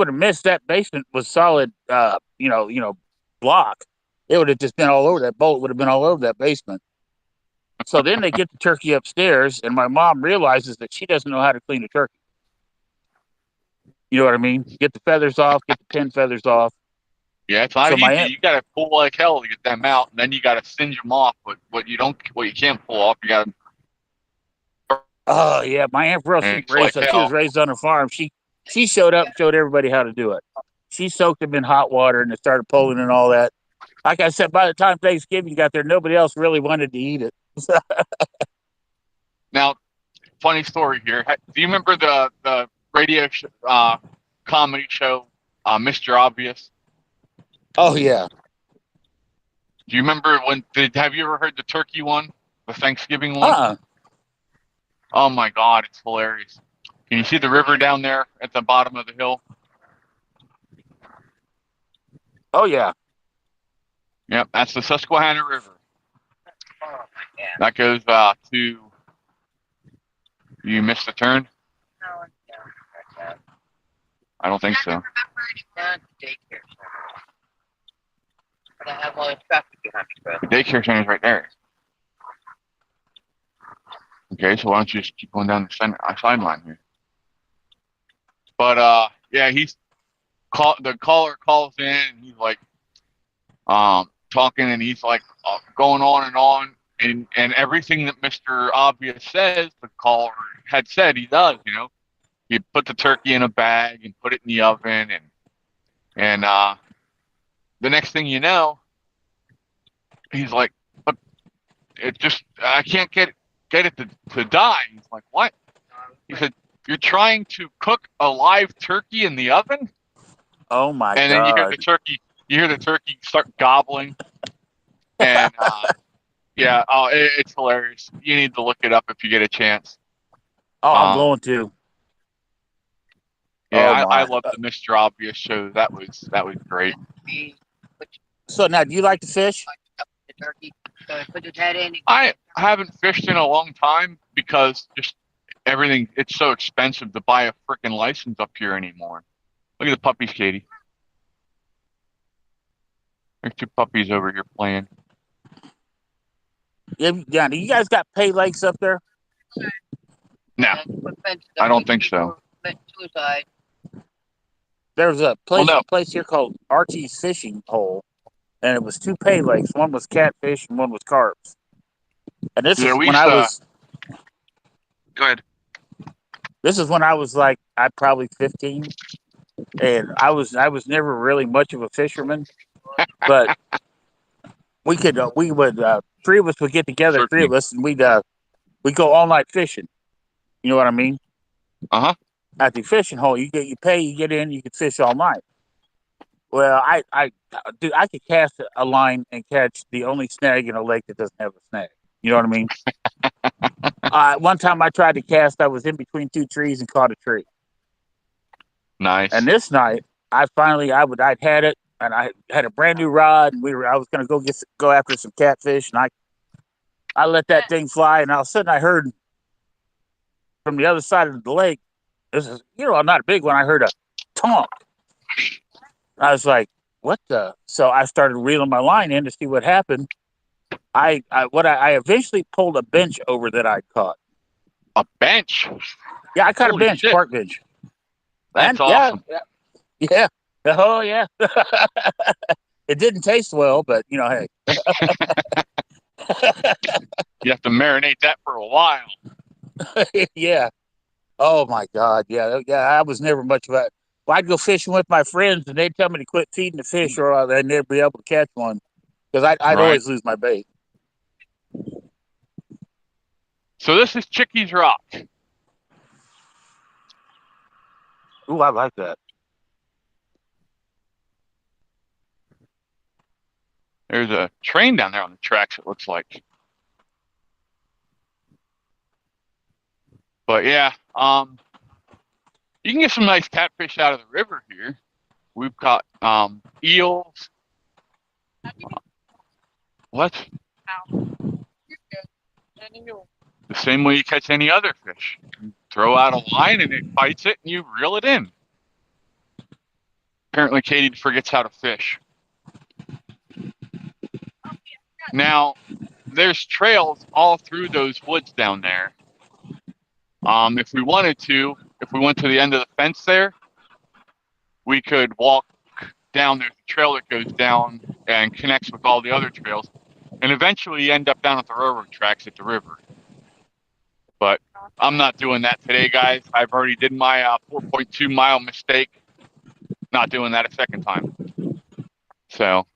have missed, that basement was solid, block, it would have just been all over that bullet would have been all over that basement. So then they get the turkey upstairs, and my mom realizes that she doesn't know how to clean a turkey. You know what I mean? Get the feathers off, get the pin feathers off. Yeah, it's not So my easy. aunt- You got to pull like hell to get them out, and then you got to singe them off. But what you can't pull off, you got to. Oh yeah, my aunt Pearl, she It's like she was hell. raised on a farm. She showed up and showed everybody how to do it. She soaked them in hot water and they started pulling and all that. Like I said, by the time Thanksgiving got there, nobody else really wanted to eat it. Now, funny story here. Do you remember the radio comedy show, Mr. Obvious? Oh yeah. Do you remember have you ever heard the turkey one, the Thanksgiving one? Uh-uh. Oh my God, it's hilarious. Can you see the river down there at the bottom of the hill? Oh yeah. Yep, that's the Susquehanna River. Oh my God. That goes to. You missed the turn? No, no. I don't think so. Down to daycare center. But I have all the traffic behind me, bro. The daycare center's right there. Okay, so why don't you just keep going down the sideline here? But yeah, the caller calls in and he's like talking and he's like going on and everything that Mr. Obvious says, the caller had said he does, He put the turkey in a bag and put it in the oven and the next thing you know, he's like, but I can't get it to die. He's like, what? He said, you're trying to cook a live turkey in the oven? Oh my And God. then you hear the turkey start gobbling. And yeah, it's hilarious. You need to look it up if you get a chance. Oh, I'm going to. Yeah, Oh, I my. love the Mr. Obvious show. That was great. So now, do you like to fish? The turkey. So I put his head in. I haven't fished in a long time because just everything, it's so expensive to buy a freaking license up here anymore. Look at the puppies, Katie. There's 2 puppies over here playing. Yeah. Do you guys got pay lakes up there? No, I don't think so. Suicide. There's a place, Well, no. a place here called Archie's Fishing Hole, and it was 2 pay lakes. One was catfish and one was carps. And this Yeah, is we when used I to- was. Go ahead. This is when I was like, I probably 15, and I was never really much of a fisherman, but we would 3 of us would get together, 3 of us, and we'd go all night fishing. You know what I mean? Uh-huh. At the fishing hole, you pay, you get in, you can fish all night. Well, dude, I could cast a line and catch the only snag in a lake that doesn't have a snag. You know what I mean? One time I tried to cast, I was in between two trees and caught a tree. Nice. And this night, I'd had it, and I had a brand new rod, and I was gonna go after some catfish, and I let that thing fly, and all of a sudden I heard from the other side of the lake, this is, I'm not a big one. I heard a tonk. I was like, what the? So I started reeling my line in to see what happened. I eventually pulled a bench over that I caught. A bench? Yeah, I caught Holy a bench, shit. park bench. That's awesome. Yeah. Oh yeah. It didn't taste well, but hey. You have to marinate that for a while. Yeah. Oh my God. Yeah. Yeah. I was never much of a. Well, I'd go fishing with my friends, and they'd tell me to quit feeding the fish, or I'd never be able to catch one, because I'd Right. always lose my bait. So this is Chickies Rock. Ooh, I like that. There's a train down there on the tracks, it looks like. But yeah, you can get some nice catfish out of the river here. We've got eels. What? The same way you catch any other fish. You throw out a line and it bites it and you reel it in. Apparently Katie forgets how to fish. Now, there's trails all through those woods down there. If we wanted to, if we went to the end of the fence there, we could walk down. There's a trail that goes down and connects with all the other trails, and eventually you end up down at the railroad tracks at the river. But I'm not doing that today, guys. I've already did my 4.2 mile mistake. Not doing that a second time. So,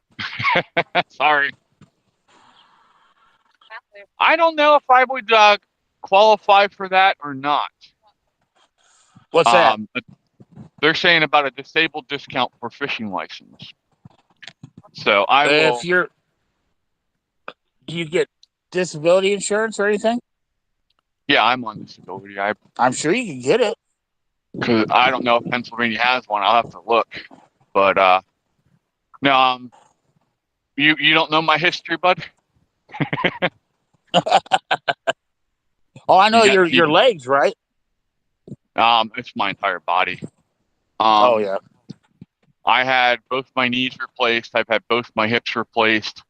sorry. I don't know if I would qualify for that or not. What's that? They're saying about a disabled discount for fishing license. So I will. Do you get disability insurance or anything? Yeah, I'm on disability. I'm sure you can get it. Because I don't know if Pennsylvania has one. I'll have to look. But no, you don't know my history, bud. Oh, I know your legs, right? It's my entire body. Oh yeah. I had both my knees replaced. I've had both my hips replaced.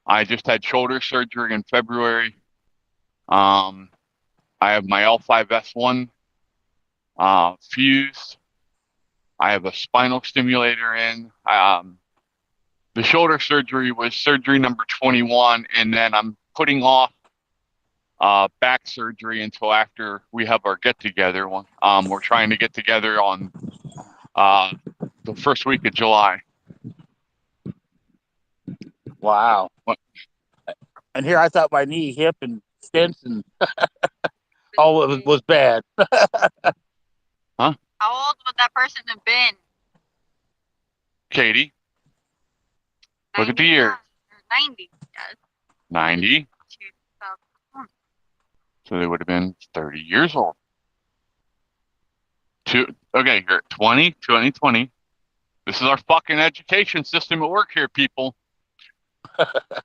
I just had shoulder surgery in February. I have my L5S1 fused. I have a spinal stimulator in. The shoulder surgery was surgery number 21, and then I'm putting off back surgery until after we have our get-together. We're trying to get together on the first week of July. Wow. What? And here I thought my knee, hip, and stents and all of it was bad. How old would that person have been? Katie, look at the 90? year. 90. Yes. 90. 2001. So they would have been 30 years old. Okay, you're at 2020. This is our fucking education system at work here, people.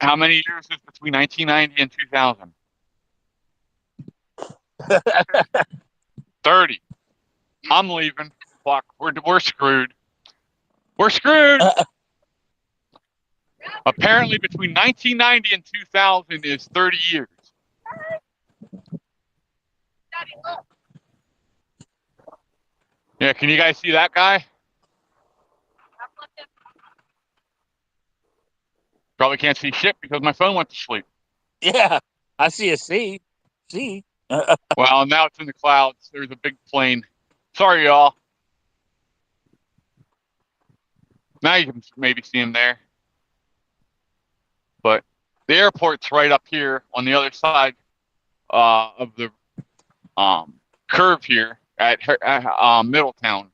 How many years is between 1990 and 2000? 30. I'm leaving. Fuck, we're screwed. We're screwed. Apparently, between 1990 and 2000 is 30 years. Yeah, can you guys see that guy? Probably can't see shit because my phone went to sleep. Yeah, I see a C. C. Well, now it's in the clouds. There's a big plane. Sorry, y'all. Now you can maybe see him there. But the airport's right up here on the other side of the curve here at Middletown.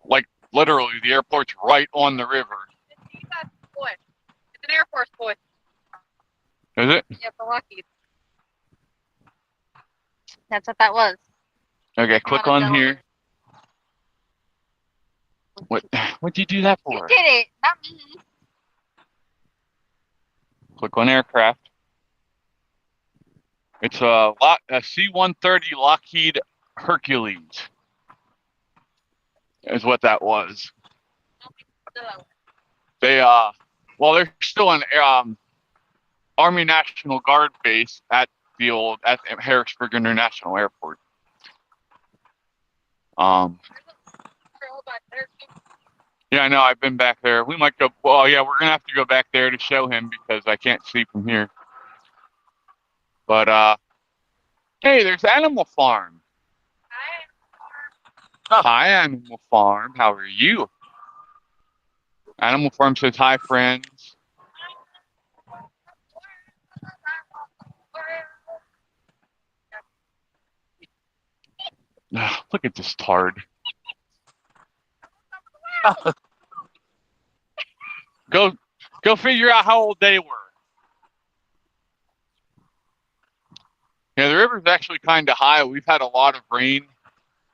Like Literally, the airport's right on the river. Boy. It's an Air Force boy. Is it? Yeah, for Lucky. That's what that was. Okay, click Not a on here. gentleman. What'd you do that You for? did it, not me. Click on aircraft. It's a C-130 Lockheed Hercules. Is what that was. So, They well, they're still an Army National Guard base at Harrisburg International Airport. girl back there, too. Yeah, I know. I've been back there. We might go. Well, yeah, we're gonna have to go back there to show him because I can't see from here. But hey, there's Animal Farm. Hi, Animal Farm. How are you? Animal Farm says hi, friends. Look at this tard. Go figure out how old they were. Yeah, the river's actually kind of high. We've had a lot of rain,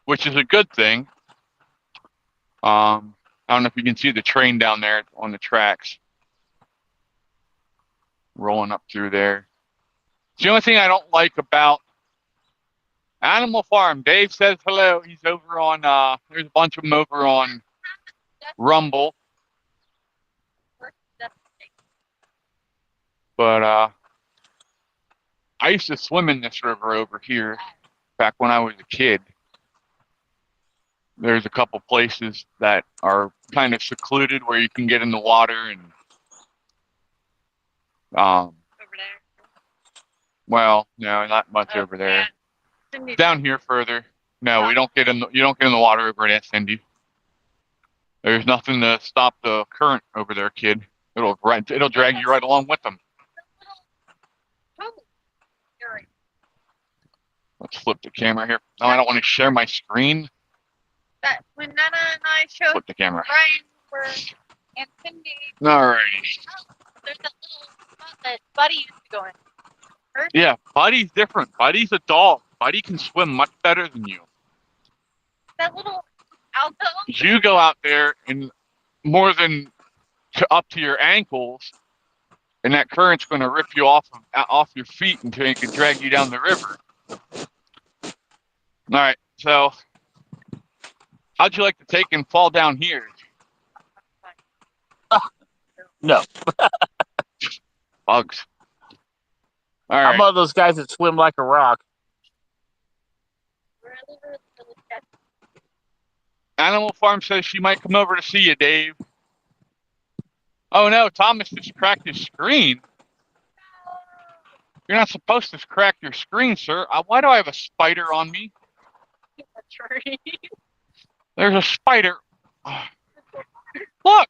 which is a good thing. I don't know if you can see the train down there on the tracks. Rolling up through there. It's the only thing I don't like about Animal Farm. Dave says hello. He's over on, there's a bunch of them over on Rumble. But I used to swim in this river over here back when I was a kid. There's a couple places that are kind of secluded where you can get in the water and Over there. well, no, not much over there. Cindy. Down here further. No, we don't get in you don't get in the water over at Cindy. There's nothing to stop the current over there, kid. It'll drag you right along with them. Oh, you're right. Let's flip the camera here. No, I don't want to share my screen. That when Nana and I showed Flip the camera. Ryan were and Cindy, Alrighty. there's that little spot that Buddy used to go in. Yeah, Buddy's different. Buddy's a dog. Buddy can swim much better than you. That little alto. You go out there and more than up to your ankles, and that current's going to rip you off your feet until it can drag you down the river. All right, so how'd you like to take and fall down here? No, Bugs. All I'm right. one of those guys that swim like a rock. Really, really, really good. Animal Farm says she might come over to see you, Dave. Oh no, Thomas just cracked his screen. You're not supposed to crack your screen, sir. Why do I have a spider on me? Tree. There's a spider. Look.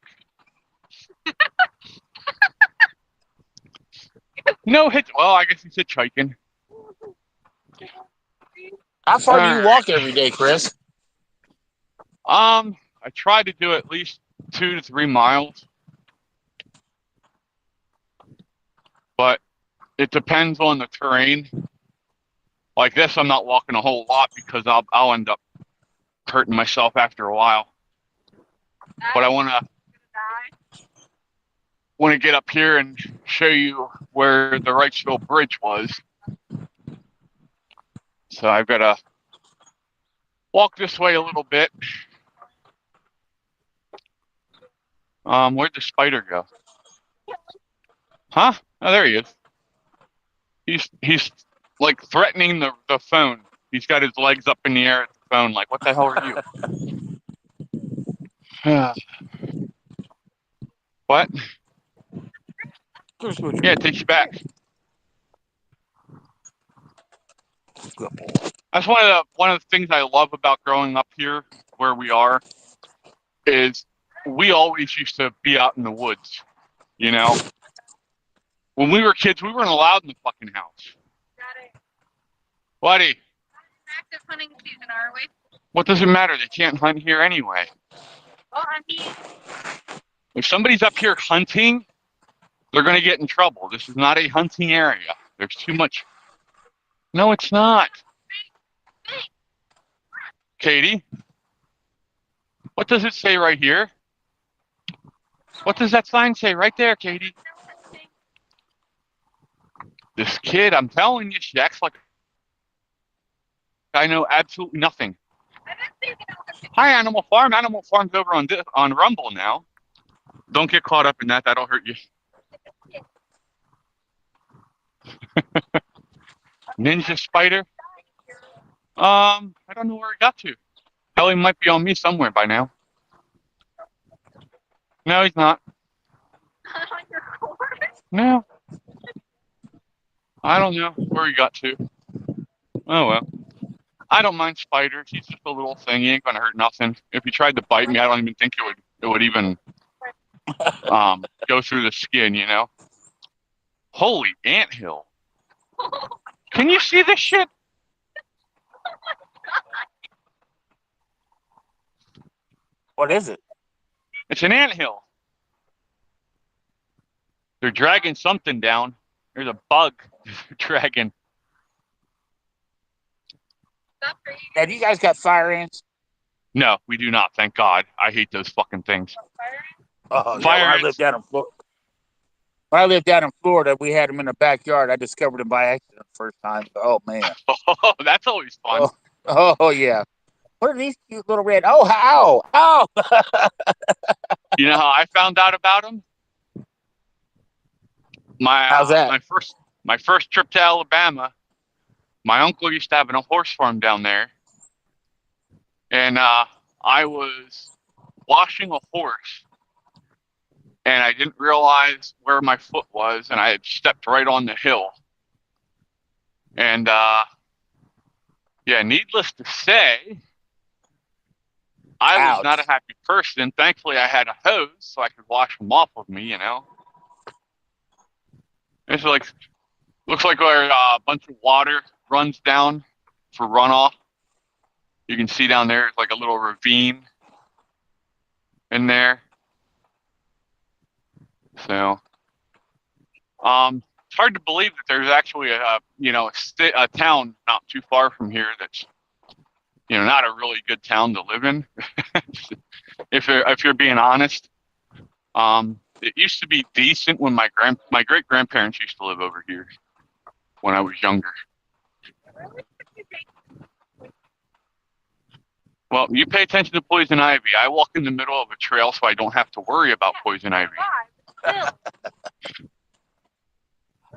No hit. Well, I guess he's hitchhiking. How far do you walk every day, Chris? I try to do at least 2 to 3 miles, but it depends on the terrain. Like this, I'm not walking a whole lot because I'll end up hurting myself after a while. But I want to get up here and show you where the Wrightsville Bridge was. So I've got to walk this way a little bit. Where'd the spider go? Huh? Oh, there he is. He's like threatening the phone. He's got his legs up in the air at the phone, like, what the hell are you? What? Yeah, it takes you back. That's one of the things I love about growing up here where we are is we always used to be out in the woods, you know? When we were kids, we weren't allowed in the fucking house. Got it. Buddy, Active hunting season, are we? what does it matter? They can't hunt here anyway. Well, I mean, If somebody's up here hunting, they're going to get in trouble. This is not a hunting area. There's too much. No, it's not. Katie, what does it say right here? What does that sign say right there, Katie? This kid, I'm telling you, she acts like I know absolutely nothing. Hi, Animal Farm. Animal Farm's over on Rumble now. Don't get caught up in that. That'll hurt you. Ninja Spider. I don't know where he got to. Hell, he might be on me somewhere by now. No, he's not. No. I don't know where he got to. Oh well. I don't mind spiders. He's just a little thing. He ain't gonna hurt nothing. If he tried to bite me, I don't even think it would even go through the skin, you know. Holy anthill. Can you see this shit? What is it? It's an anthill. They're dragging something down. There's a bug dragging. Have you guys got fire ants? No, we do not. Thank God. I hate those fucking things. Oh, yeah, Fire when I ants. lived down in Florida. When I lived down in Florida, we had them in the backyard. I discovered them by accident the first time. Oh man. Oh, that's always fun. Oh yeah. What are these cute little red? Oh, ow, ow. You know how I found out about them? How's that? My first trip to Alabama, my uncle used to have a horse farm down there, and I was washing a horse, and I didn't realize where my foot was, and I had stepped right on the hill. And yeah, needless to say, I was Ouch. not a happy person. Thankfully, I had a hose so I could wash them off of me, you know. It's like, looks like where a bunch of water runs down for runoff. You can see down there, it's like a little ravine in there. So, it's hard to believe that there's actually a town not too far from here that's, you know, not a really good town to live in. if you're being honest, it used to be decent when my great grandparents used to live over here when I was younger. Well, you pay attention to poison ivy. I walk in the middle of a trail so I don't have to worry about poison ivy.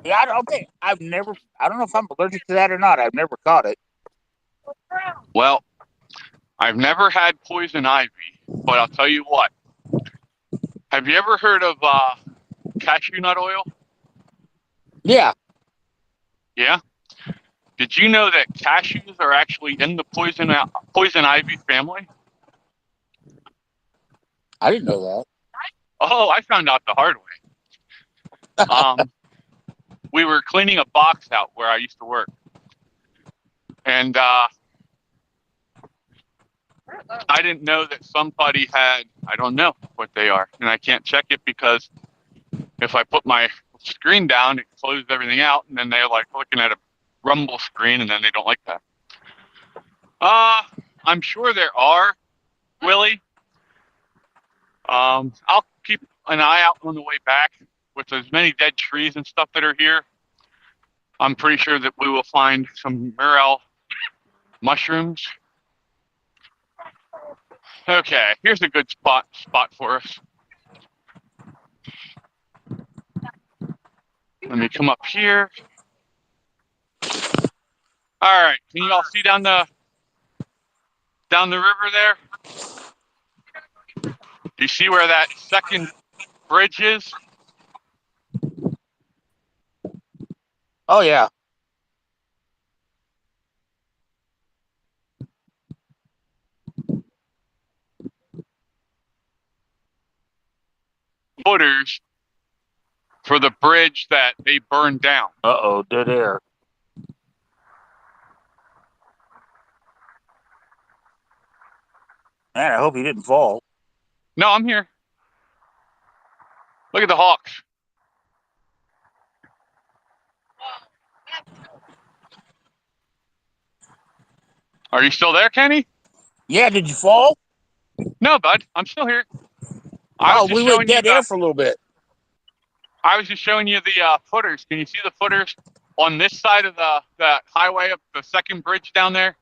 Yeah, I don't know if I'm allergic to that or not. I've never caught it. Well, I've never had poison ivy, but I'll tell you what. Have you ever heard of cashew nut oil? Yeah. Yeah? Did you know that cashews are actually in the poison ivy family? I didn't know that. Oh, I found out the hard way. We were cleaning a box out where I used to work. And I didn't know that somebody had, I don't know what they are. And I can't check it because if I put my screen down, it closes everything out. And then they're like looking at a Rumble screen and then they don't like that. I'm sure there are, Willie. I'll keep an eye out on the way back with as many dead trees and stuff that are here. I'm pretty sure that we will find some morel mushrooms. Okay, here's a good spot for us. Let me come up here. All right, can you all see down the river there? You see where that second bridge is? Oh yeah. Footers for the bridge that they burned down. Uh-oh, dead air. Man, I hope he didn't fall. No, I'm here. Look at the hawks. Are you still there, Kenny? Yeah, did you fall? No, bud. I'm still here. Oh, we went dead air for a little bit. I was just showing you the footers. Can you see the footers on this side of the highway up the second bridge down there?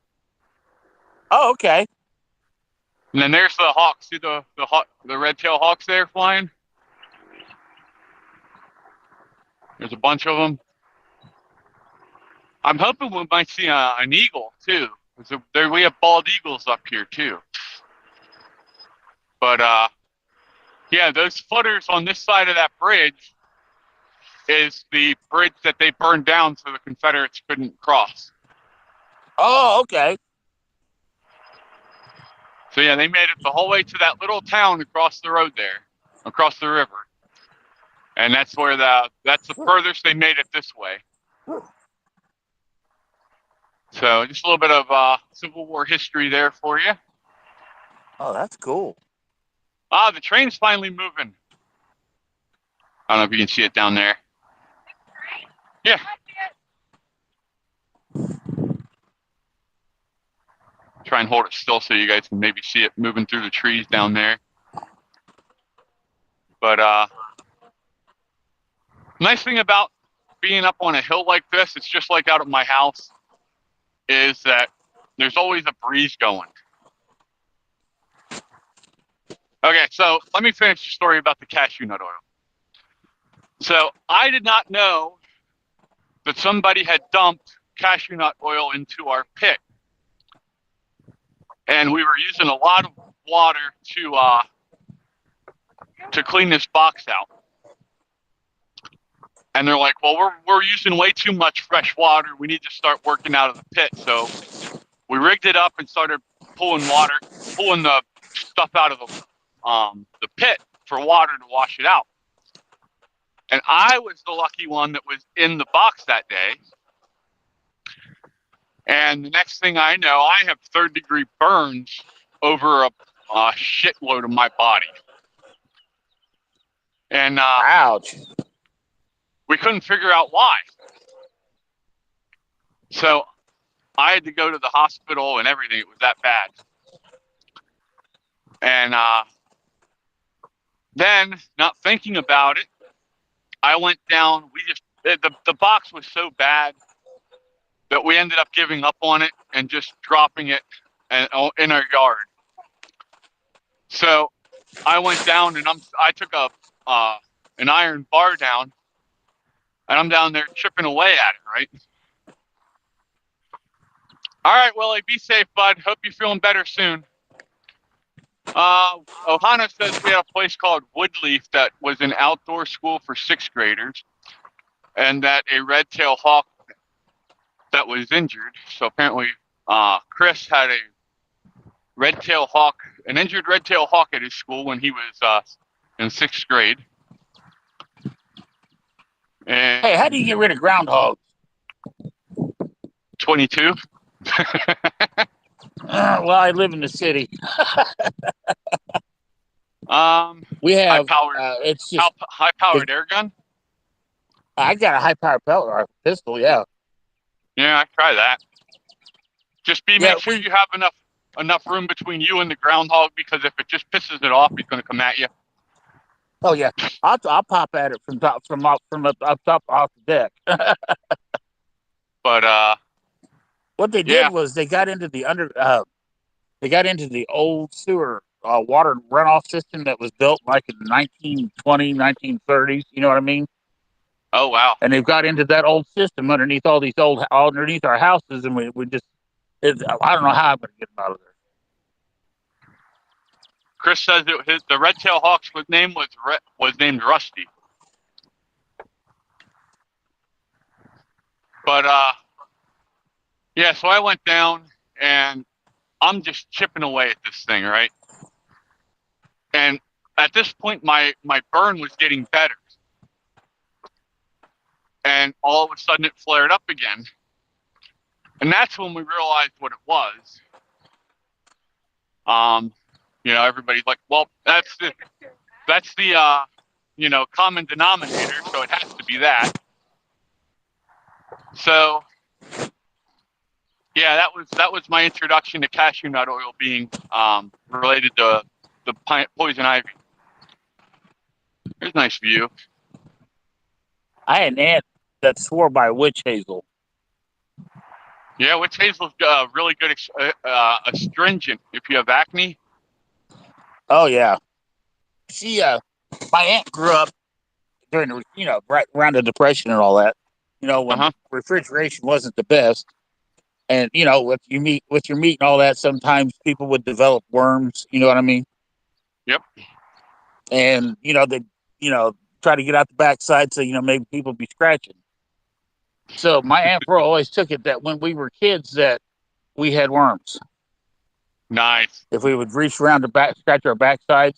Oh, okay. And then there's the hawks. See the red-tailed hawks there flying? There's a bunch of them. I'm hoping we might see an eagle too. There we have bald eagles up here too. But yeah, those footers on this side of that bridge is the bridge that they burned down so the Confederates couldn't cross. Oh, okay. So yeah, they made it the whole way to that little town across the road there, across the river. And that's the furthest they made it this way. So just a little bit of Civil War history there for you. Oh, that's cool. The train's finally moving. I don't know if you can see it down there. Yeah. Try and hold it still so you guys can maybe see it moving through the trees down there. But nice thing about being up on a hill like this, it's just like out at my house, is that there's always a breeze going. Okay, so let me finish the story about the cashew nut oil. So I did not know that somebody had dumped cashew nut oil into our pit. And we were using a lot of water to clean this box out. And they're like, well, we're using way too much fresh water. We need to start working out of the pit. So we rigged it up and started pulling the stuff out of the pit for water to wash it out. And I was the lucky one that was in the box that day. And the next thing I know, I have third-degree burns over a shitload of my body. And ouch. We couldn't figure out why. So I had to go to the hospital and everything. It was that bad. And then, not thinking about it, I went down. The box was so bad that we ended up giving up on it and just dropping it in our yard. So I went down and I took an iron bar down, and I'm down there chipping away at it, right? All right, Willie, be safe, bud. Hope you're feeling better soon. Ohana says we have a place called Woodleaf that was an outdoor school for 6th graders, and that a red-tailed hawk that was injured. So apparently Chris had an injured red-tailed hawk at his school when he was in 6th grade. And hey, how do you get rid of groundhogs? 22. Well, I live in the city. We have it's just high-powered air gun. I got a high-powered pellet or pistol. Yeah. Yeah, I try that. Just make sure you have enough room between you and the groundhog, because if it just pisses it off, he's going to come at you. Oh yeah, I'll pop at it from up top off the deck. But what they did was they got into the old sewer water runoff system that was built like in the 1930s. You know what I mean? Oh wow! And they've got into that old system underneath underneath our houses, and we just I don't know how I'm going to get them out of there. Chris says the red-tailed hawk's name was named Rusty. But yeah, so I went down and I'm just chipping away at this thing, right? And at this point, my burn was getting better. And all of a sudden it flared up again. And that's when we realized what it was. Everybody's like, well, that's the common denominator, so it has to be that. So, yeah, that was my introduction to cashew nut oil being related to the poison ivy. There's a nice view. I had an aunt that swore by witch hazel. Yeah, witch hazel's really good astringent if you have acne. Oh yeah, she my aunt grew up during the right around the Depression and all that. When refrigeration wasn't the best, and with your meat and all that, sometimes people would develop worms. You know what I mean? Yep. And they try to get out the backside, so maybe people be scratching. So my Aunt Pearl always took it that when we were kids that we had worms. Nice. If we would reach around the back, scratch our backsides,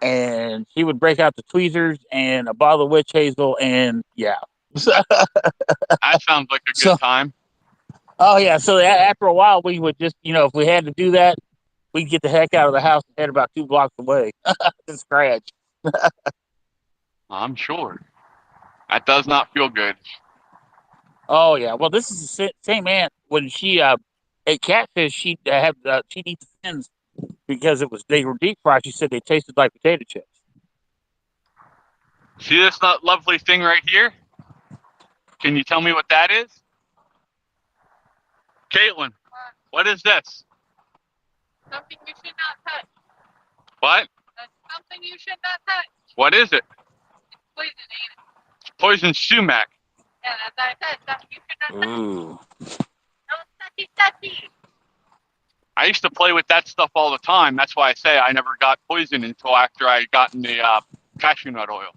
and she would break out the tweezers and a bottle of witch hazel, and yeah. That sounds like a good time. Oh yeah. So after a while, we would just, if we had to do that, we'd get the heck out of the house and head about 2 blocks away to scratch. I'm sure. That does not feel good. Oh yeah. Well, this is the same aunt when she ate catfish. She'd eat the fins because they were deep fried. She said they tasted like potato chips. See this lovely thing right here? Can you tell me what that is? Caitlin, what is this? Something you should not touch. What? That's something you should not touch. What is it? It's poison, ain't it? It's poison sumac. Yeah, as I said, something you should not touch. Ooh. No touchy. I used to play with that stuff all the time. That's why I say I never got poisoned until after I got in the cashew nut oil.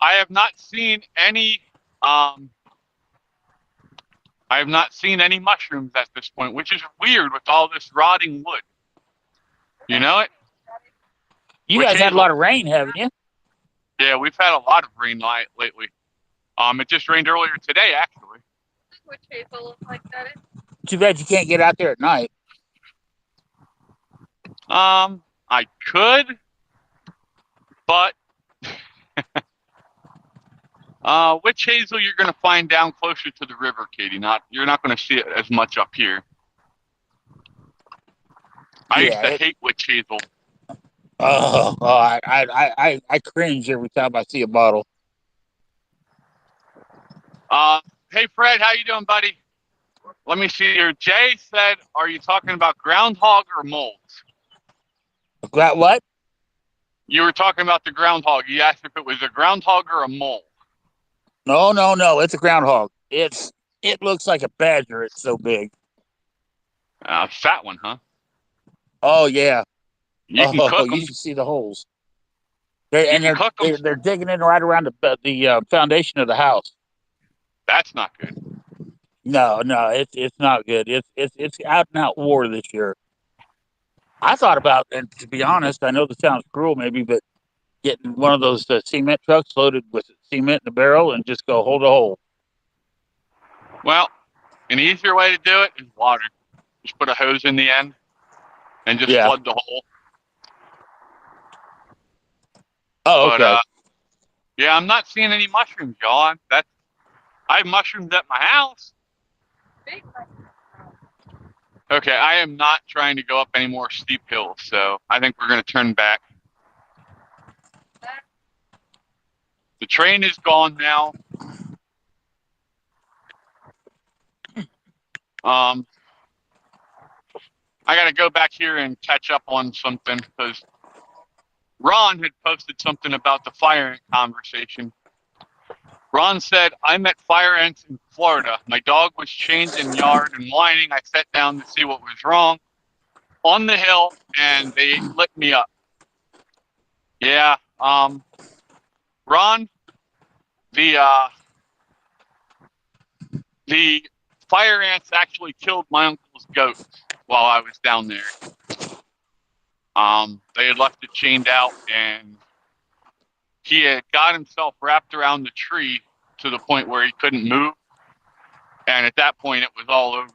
I have not seen any mushrooms at this point, which is weird with all this rotting wood. You know it? You guys had a lot of rain, haven't you? Yeah, we've had a lot of rain lately. It just rained earlier today, actually. Witch hazel looks like that. Too bad you can't get out there at night. I could, but witch hazel you're going to find down closer to the river, Katie. You're not going to see it as much up here. I used to hate witch hazel. Oh, I cringe every time I see a bottle. Hey Fred, how you doing, buddy? Let me see here. Jay said, "Are you talking about groundhog or moles?" What? You were talking about the groundhog. You asked if it was a groundhog or a mole. No. It's a groundhog. It looks like a badger. It's so big. Fat one, huh? Oh yeah. You can cook them. You should see the holes. They're digging in right around the foundation of the house. That's not good. No, it's not good. It's out and out war this year. I thought about, and to be honest, I know this sounds cruel maybe, but getting one of those cement trucks loaded with cement in a barrel and just go hold a hole. Well, an easier way to do it is water. Just put a hose in the end and just flood the hole. Oh, okay. But, I'm not seeing any mushrooms, y'all. I have mushrooms at my house. Okay, I am not trying to go up any more steep hills, so I think we're going to turn back. The train is gone now. I got to go back here and catch up on something because Ron had posted something about the fire ant conversation. Ron said, "I met fire ants in Florida. My dog was chained in yard and whining. I sat down to see what was wrong on the hill, and they lit me up." Yeah, Ron, the fire ants actually killed my uncle's goat while I was down there. They had left it chained out, and he had got himself wrapped around the tree to the point where he couldn't move. And at that point, it was all over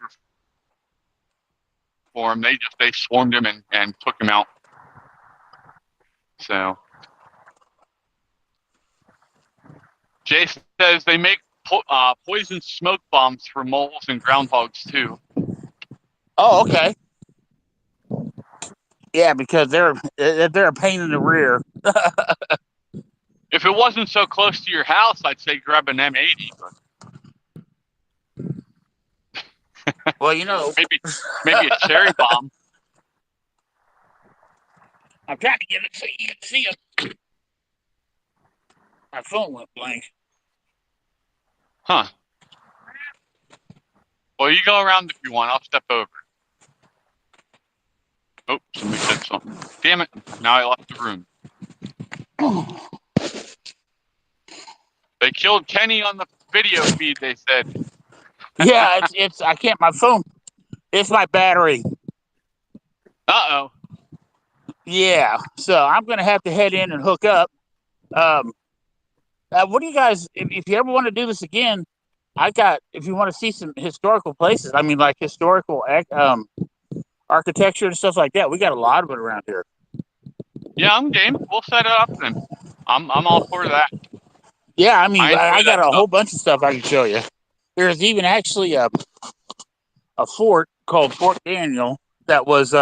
for him. They swarmed him and took him out. So Jay says they make poison smoke bombs for moles and groundhogs too. Oh, okay. Yeah, because they're a pain in the rear. If it wasn't so close to your house, I'd say grab an M80. But Well, maybe a cherry bomb. I'm trying to get it so you can see it. My phone went blank. Huh. Well, you go around if you want. I'll step over. Oh, somebody said something. Damn it. Now I left the room. They killed Kenny on the video feed, they said. Yeah, it's I can't. My phone. It's my battery. Uh-oh. Yeah, so I'm gonna have to head in and hook up. What do you guys? If you ever want to do this again, if you want to see some historical places, I mean, like historical architecture and stuff like that, we got a lot of it around here. Yeah, I'm game. We'll set it up then. I'm all for that. Yeah, I mean, I got a stuff. whole bunch of stuff I can show you. There's even actually a fort called Fort Daniel that was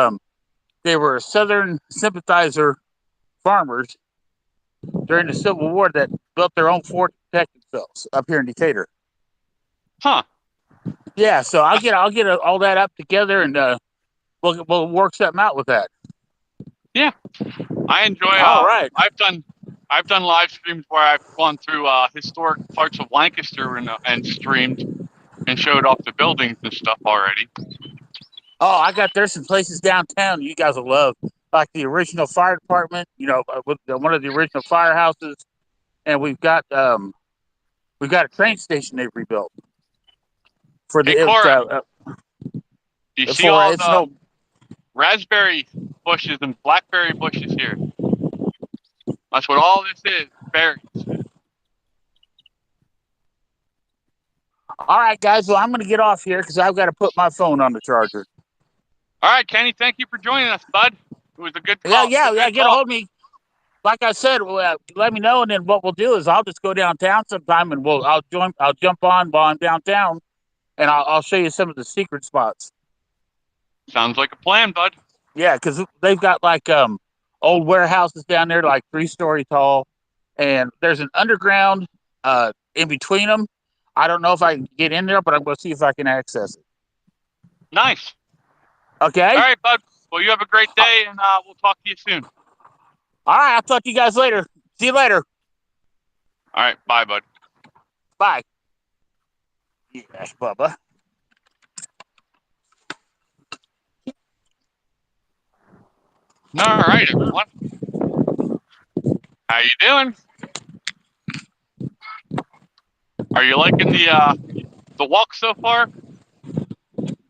they were Southern sympathizer farmers during the Civil War that built their own fort to protect themselves up here in Decatur. Huh. Yeah, so I'll get all that up together and we'll work something out with that. Yeah, I enjoy. All right. I've done live streams where I've gone through historic parts of Lancaster and streamed and showed off the buildings and stuff already. Oh, there's some places downtown you guys will love, like the original fire department. With one of the original firehouses, and we've got a train station they've rebuilt for the. Hey, Cora, you see all the raspberry bushes and blackberry bushes here? That's what all this is, berries. All right, guys. Well, I'm going to get off here because I've got to put my phone on the charger. All right, Kenny. Thank you for joining us, bud. It was a good call. Yeah. Get a hold of me. Like I said, let me know, and then what we'll do is I'll just go downtown sometime, and I'll jump on while I'm downtown, and I'll show you some of the secret spots. Sounds like a plan, bud. Yeah, because they've got like old warehouses down there, like 3-story tall, and there's an underground in between them. I don't know if I can get in there, but I'm going to see if I can access it. Nice. Okay. All right, bud. Well, you have a great day, and we'll talk to you soon. All right, I'll talk to you guys later. See you later. All right, bye, bud. Bye. Yes, Bubba. All right, everyone. How you doing? Are you liking the walk so far?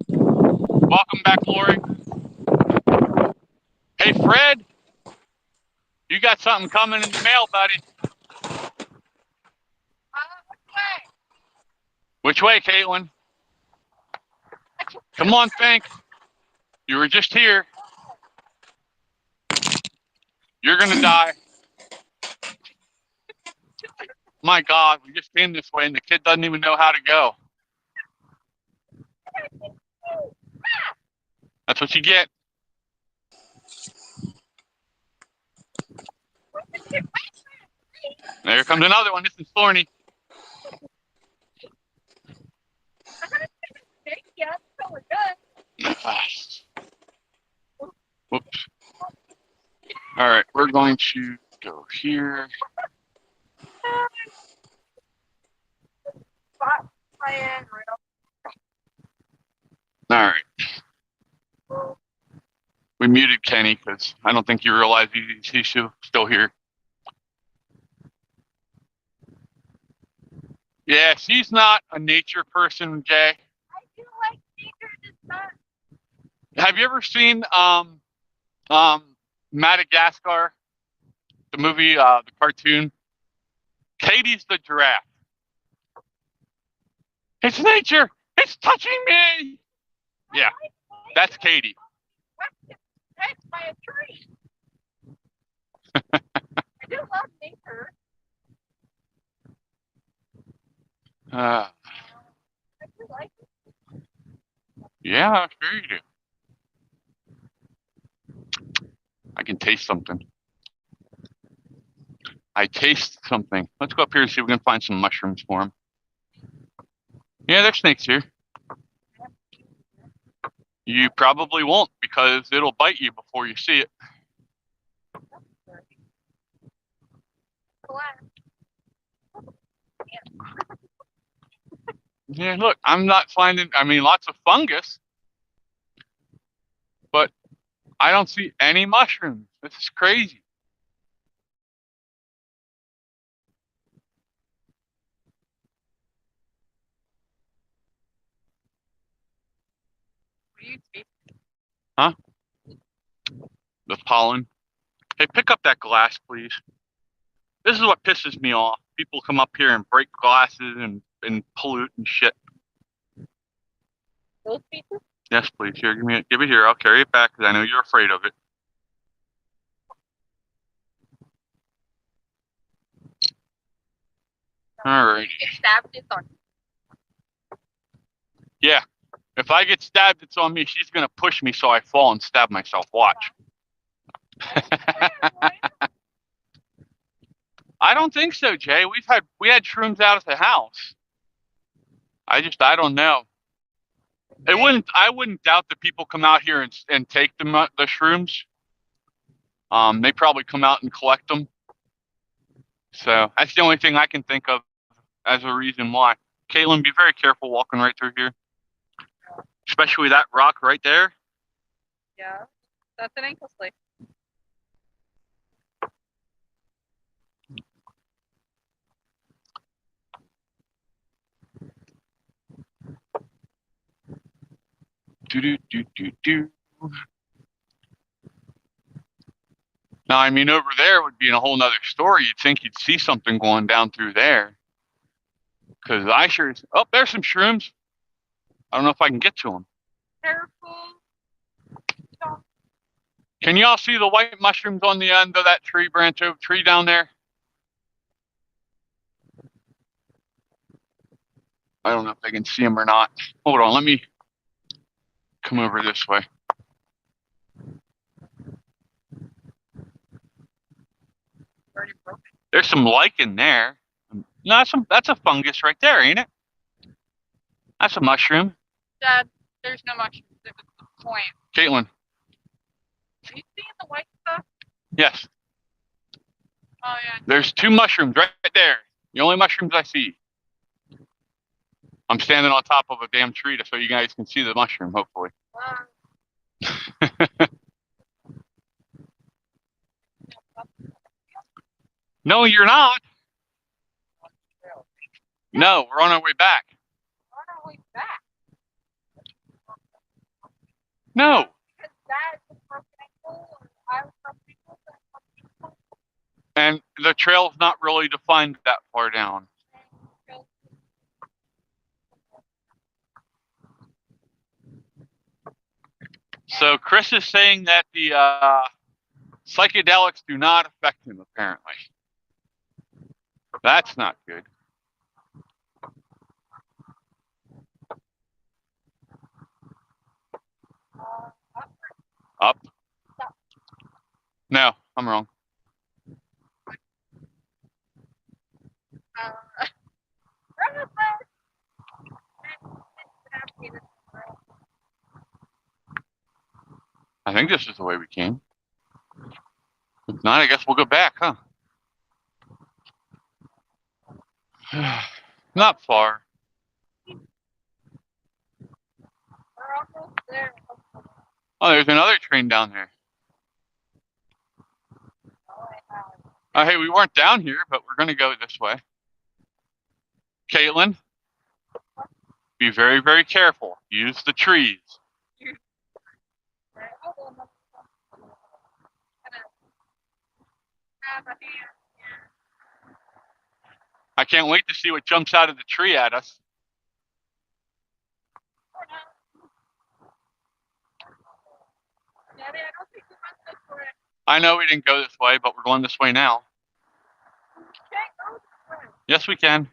Welcome back, Lori. Hey, Fred. You got something coming in the mail, buddy. Which way, Caitlin? Come on, Fink. You were just here. You're going to die. My God, we just came this way and the kid doesn't even know how to go. That's what you get. There comes another one. This is Thorny. Whoops. All right, we're going to go here. All right. We muted Kenny because I don't think you realize he's still here. Yeah, she's not a nature person, Jay. I do like nature, just not. Have you ever seen Madagascar, the movie, the cartoon? Katie's the giraffe. It's nature. It's touching me. Yeah, that's Katie. That's by a tree. I do love nature. Uh, I do like it. yeah, sure you do. I can taste something. I taste something. Let's go up here and see if we can find some mushrooms for him. Yeah, there's snakes here. You probably won't because it'll bite you before you see it. Yeah, look, I'm not finding, I mean, lots of fungus, but I don't see any mushrooms. This is crazy. What do you taste? Huh? The pollen. Hey, pick up that glass, please. This is what pisses me off. People come up here and break glasses and pollute and shit. Those pieces? Yes, please. Here, give it here. I'll carry it back because I know you're afraid of it. All right. Get stabbed, it's on. Yeah. If I get stabbed, it's on me. She's gonna push me so I fall and stab myself. Watch. I don't think so, Jay. We had shrooms out at the house. I don't know. I wouldn't doubt that people come out here and take the shrooms. They probably come out and collect them. So that's the only thing I can think of as a reason why. Caitlin, be very careful walking right through here. Especially that rock right there. Yeah, that's an ankle slate. Do. Now, I mean, over there would be a whole nother story. You'd think you'd see something going down through there. Because oh, there's some shrooms. I don't know if I can get to them. Careful. Can y'all see the white mushrooms on the end of that tree down there? I don't know if they can see them or not. Hold on, let me come over this way. There's some lichen there. No, that's a fungus right there, ain't it? That's a mushroom. Dad, there's no mushrooms. It was the point. Caitlin. Are you seeing the white stuff? Yes. Oh, yeah. There's 2 mushrooms right there. The only mushrooms I see. I'm standing on top of a damn tree so you guys can see the mushroom, hopefully. No, you're not. No, we're on our way back. We're on our way back. No. Because Dad was broken ankle, and I was broken ankle. And the trail's not really defined that far down. So Chris is saying that the psychedelics do not affect him, apparently. That's not good. Up? No, I'm wrong. I think this is the way we came. If not, I guess we'll go back, huh? Not far. Oh, there's another train down there. Oh, hey, we weren't down here, but we're going to go this way. Caitlin, be very, very careful. Use the trees. I can't wait to see what jumps out of the tree at us. Yeah, Daddy, I don't think you went this way. I know we didn't go this way, but we're going this way now. You can't go this way. Yes, we can.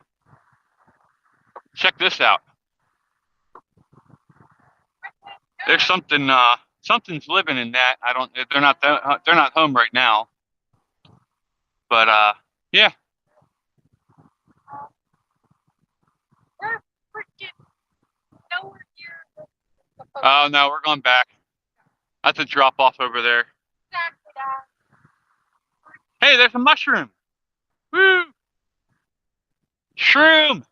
Check this out. There's something. Something's living in that. I don't. They're not. They're not home right now. But yeah. We're freaking nowhere near the Oh no, we're going back. That's a drop off over there. exactly that. Hey, there's a mushroom. Woo! Shroom.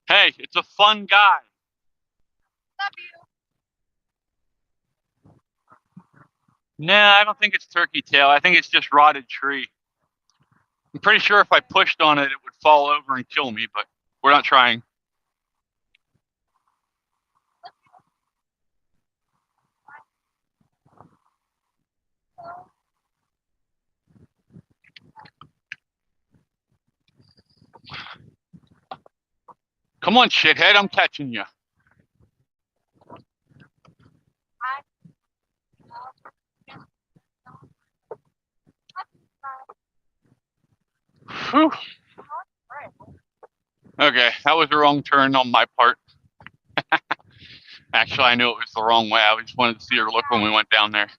Hey, it's a fun guy. Love you. Nah, I don't think it's turkey tail. I think it's just rotted tree. I'm pretty sure if I pushed on it, it would fall over and kill me, but we're not trying. Come on, shithead, I'm catching you. Whew. Okay, that was the wrong turn on my part. Actually, I knew it was the wrong way. I just wanted to see her look when we went down there.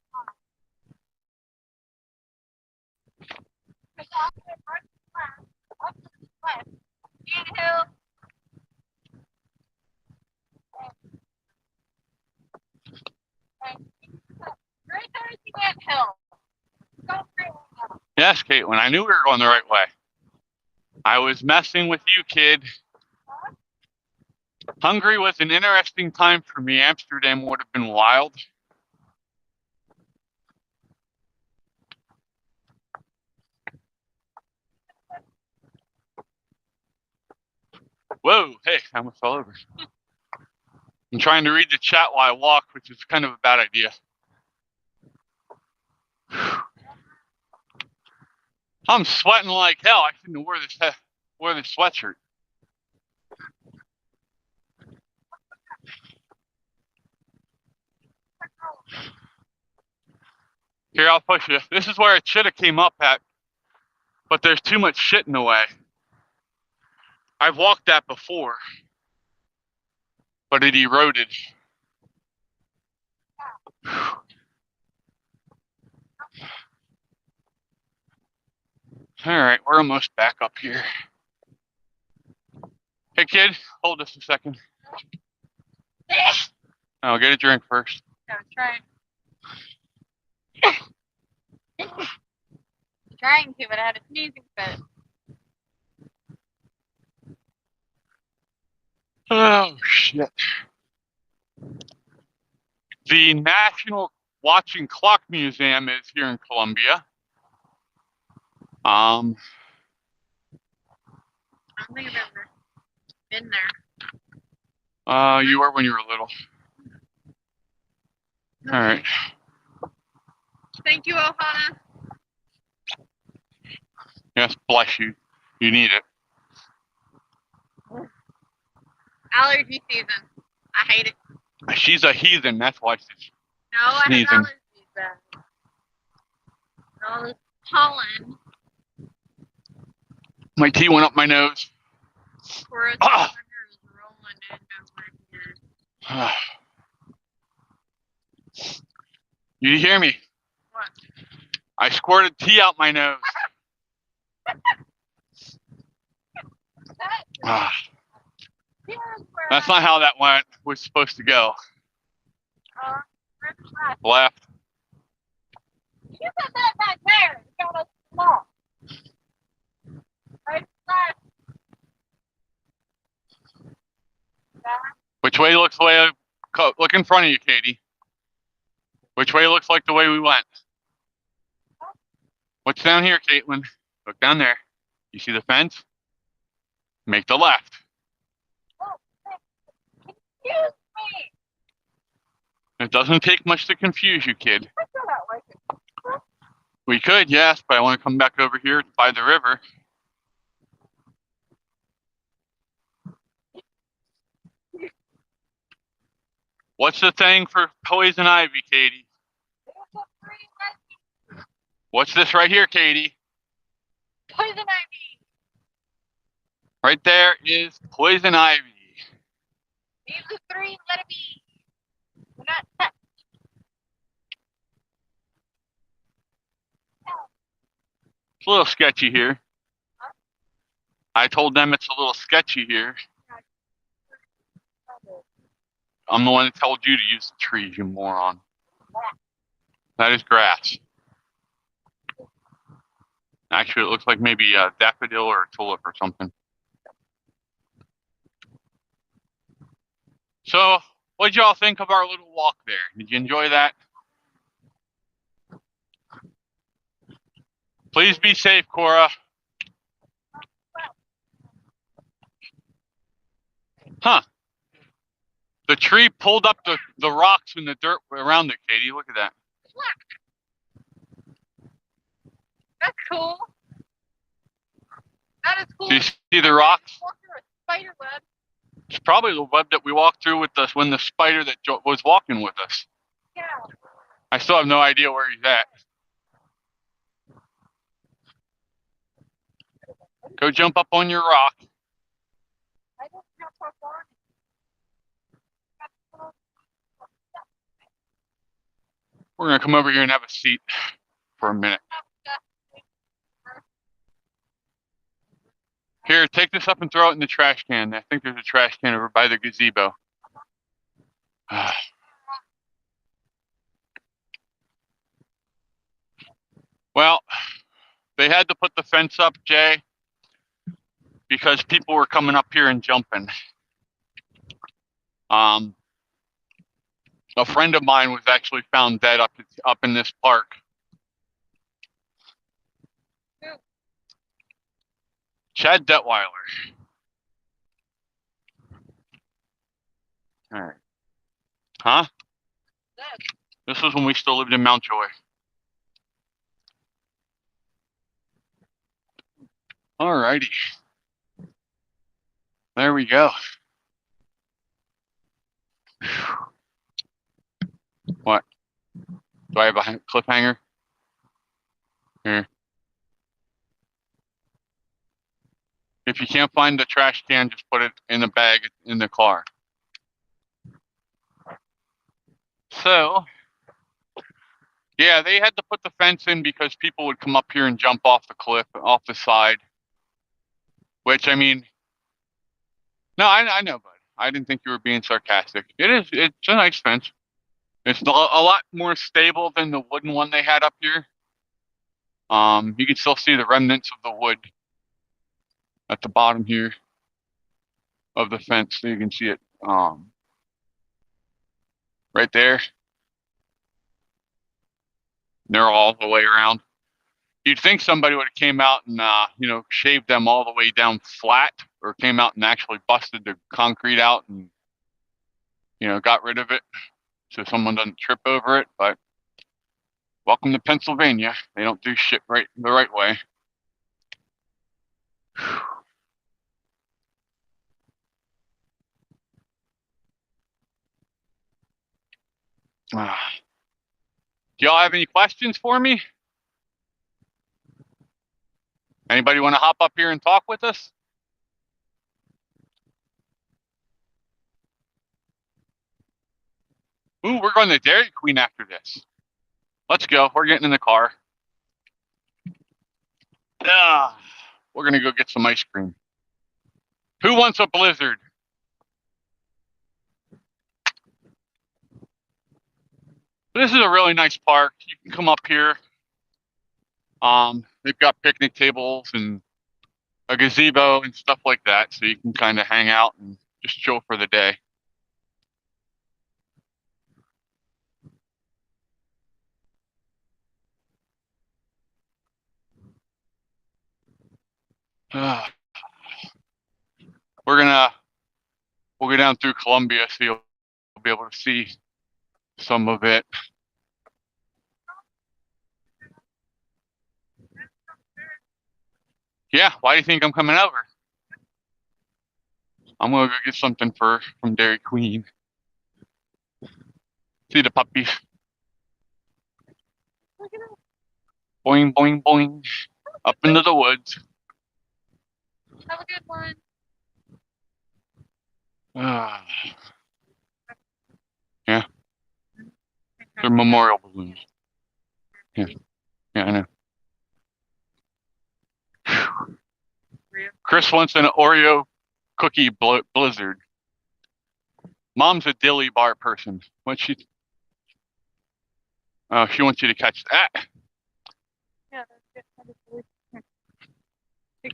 Yes, Caitlin, I knew we were going the right way. I was messing with you, kid. Hungary was an interesting time for me. Amsterdam would have been wild. Whoa, hey, I almost fell over. I'm trying to read the chat while I walk, which is kind of a bad idea. I'm sweating like hell. I shouldn't have wear this sweatshirt. Here, I'll push you. This is where it should have came up at, but there's too much shit in the way. I've walked that before, but it eroded. All right, we're almost back up here. Hey, kid, hold this a second. I'll get a drink first. I was trying. Trying to, but I had a sneezing fit. Oh, shit. The National Watching Clock Museum is here in Columbia. I don't think I've ever been there. You were when you were little. All right. Thank you, Ohana. Yes, bless you. You need it. Allergy season. I hate it. She's a heathen. That's why she's No, I sneezing. have allergies then. All this pollen. My tea went up my nose. Chorus Ah! is rolling in over here. You hear me? What? I squirted tea out my nose. Ah, Here's where that's not how that went. Was supposed to go. where's the left? Left. You said that back there. You got us small. Right left. Back. Which way looks the way? Look in front of you, Katie. Which way looks like the way we went? What's down here, Caitlin? Look down there. You see the fence? Make the left. Excuse me. It doesn't take much to confuse you, kid. I feel that way. We could, yes, but I want to come back over here by the river. What's the thing for poison ivy, Katie? What's this right here, Katie? Poison ivy. Right there is poison ivy. Leave the 3, let it be. We're not touch. It's a little sketchy here. I told them it's a little sketchy here. I'm the one that told you to use the trees, you moron. That is grass. Actually, it looks like maybe a daffodil or a tulip or something. So, what did y'all think of our little walk there? Did you enjoy that? Please be safe, Cora. Huh. The tree pulled up the rocks and the dirt around it, Katie. Look at that. That's cool. That is cool. Do you see the rocks? Walk through a spider web. It's probably the web that we walked through with us when the spider that was walking with us. Yeah. I still have no idea where he's at. Go jump up on your rock. I don't know how far. We're going to come over here and have a seat for a minute. Here, take this up and throw it in the trash can. I think there's a trash can over by the gazebo. Well, they had to put the fence up, Jay, because people were coming up here and jumping. A friend of mine was actually found dead up in this park. Chad Detweiler. All right. Huh? This was when we still lived in Mountjoy. All righty. There we go. What? Do I have a cliffhanger? Here. If you can't find the trash can, just put it in a bag in the car. So, yeah, they had to put the fence in because people would come up here and jump off the cliff, off the side. Which, I mean, no, I know, bud. I didn't think you were being sarcastic. It's a nice fence. It's a lot more stable than the wooden one they had up here. You can still see the remnants of the wood at the bottom here of the fence. So you can see it right there. They're all the way around. You'd think somebody would have came out and shaved them all the way down flat, or came out and actually busted the concrete out and got rid of it so someone doesn't trip over it. But welcome to Pennsylvania. They don't do shit the right way. Do y'all have any questions for me? Anybody want to hop up here and talk with us? Ooh, we're going to Dairy Queen after this. Let's go. We're getting in the car. We're going to go get some ice cream. Who wants a blizzard? This is a really nice park. You can come up here. They've got picnic tables and a gazebo and stuff like that, so you can kind of hang out and just chill for the day. We'll go down through Columbia, so you'll be able to see some of it. Yeah, why do you think I'm coming over? I'm gonna go get something from Dairy Queen. See the puppies. Look at him. Boing, boing, boing. Up into the woods. Have a good one. Ah. Yeah. They're memorial balloons. Yeah. Yeah, I know. Chris wants an Oreo cookie blizzard. Mom's a dilly bar person. What she? Oh, she wants you to catch that. Yeah, that's good. Here.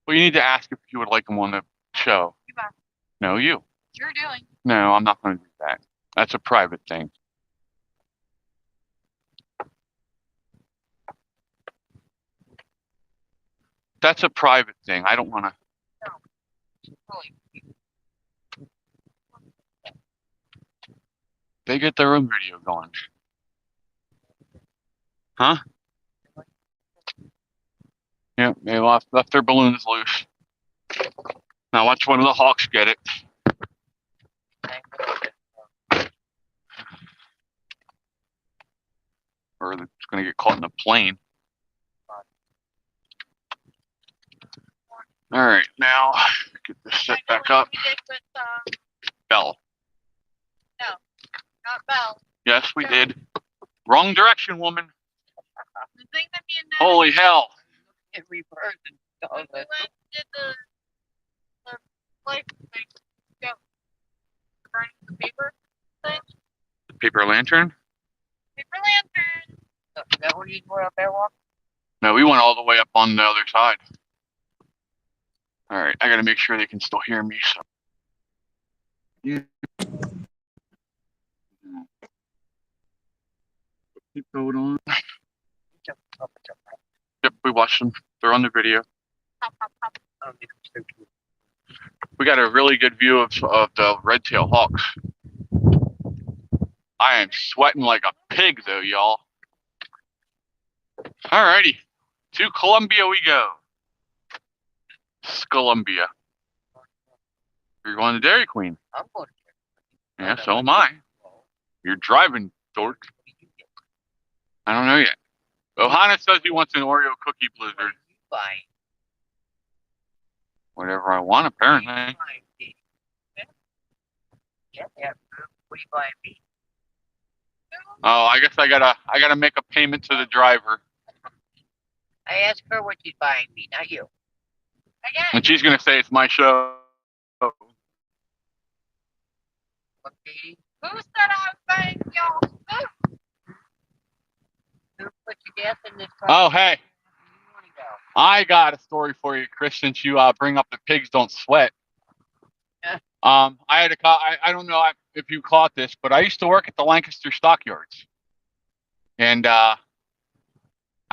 Well, you need to ask if you would like them on the show. You are. No, you. You're doing. No, I'm not going to do that. That's a private thing. That's a private thing. I don't want to. They get their own video going. Huh? Yeah, they left their balloons loose. Now watch one of the hawks get it. Or it's going to get caught in a plane. All right, now get this set back up. Bell. Not Belle. Yes, we did. Wrong direction, woman. The thing that me and Nat Holy hell. It reversed and when we went and did the life thing. Yeah. Burning the paper thing. The paper lantern? Paper lantern. Is that where you were up there walking? No, we went all the way up on the other side. All right, I got to make sure they can still hear me. So. Yeah. Keep going on. Yep, we watched them. They're on the video. Pop, pop, pop. Oh, they were so cute. We got a really good view of the red-tailed hawks. I am sweating like a pig, though, y'all. Alrighty, to Columbia we go. Columbia. You're going to Dairy Queen. I'm going to. Yeah, so am I. You're driving, dork. I don't know yet. Ohana says he wants an Oreo cookie blizzard. What are you buying? Whatever I want, apparently. What are you buying, Dee? Yeah. What are you buying me? Oh, I guess I gotta make a payment to the driver, I asked her what she's buying me, not you. Again. and she's gonna say it's my show. Okay. Who said I was buying y'all? Who put your gas in this car? Oh, hey, Where do you want to go? I got a story for you, Chris. Since you bring up the pigs don't sweat. Yeah. I had I don't know if you caught this, but I used to work at the Lancaster Stockyards, and I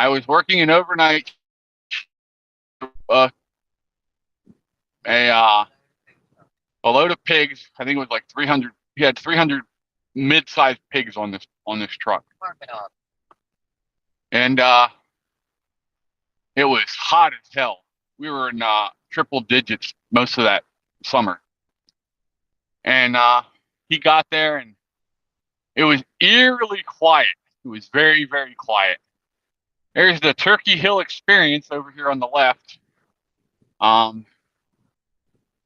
was working an overnight. A load of pigs. I think it was like 300. He had 300 mid-sized pigs on this truck, Mark it off. and it was hot as hell. We were in triple digits most of that summer, and he got there, and it was eerily quiet. It was very, very quiet. There's the Turkey Hill Experience over here on the left.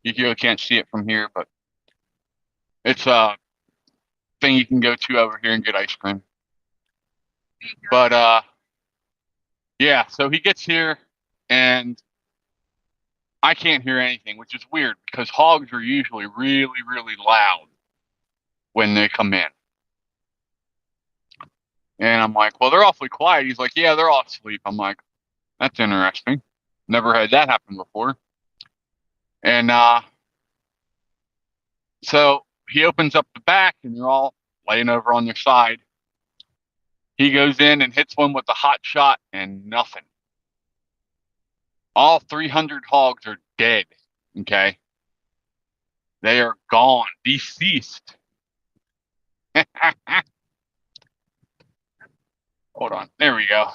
You really can't see it from here, but it's a thing you can go to over here and get ice cream. But yeah, so he gets here and I can't hear anything, which is weird because hogs are usually really, really loud when they come in. And I'm like, well, they're awfully quiet. He's like, yeah, they're all asleep. I'm like, that's interesting. Never had that happen before. And so he opens up the back and they're all laying over on their side. He goes in and hits one with a hot shot and nothing. All 300 hogs are dead. Okay. They are gone, deceased. Hold on. There we go.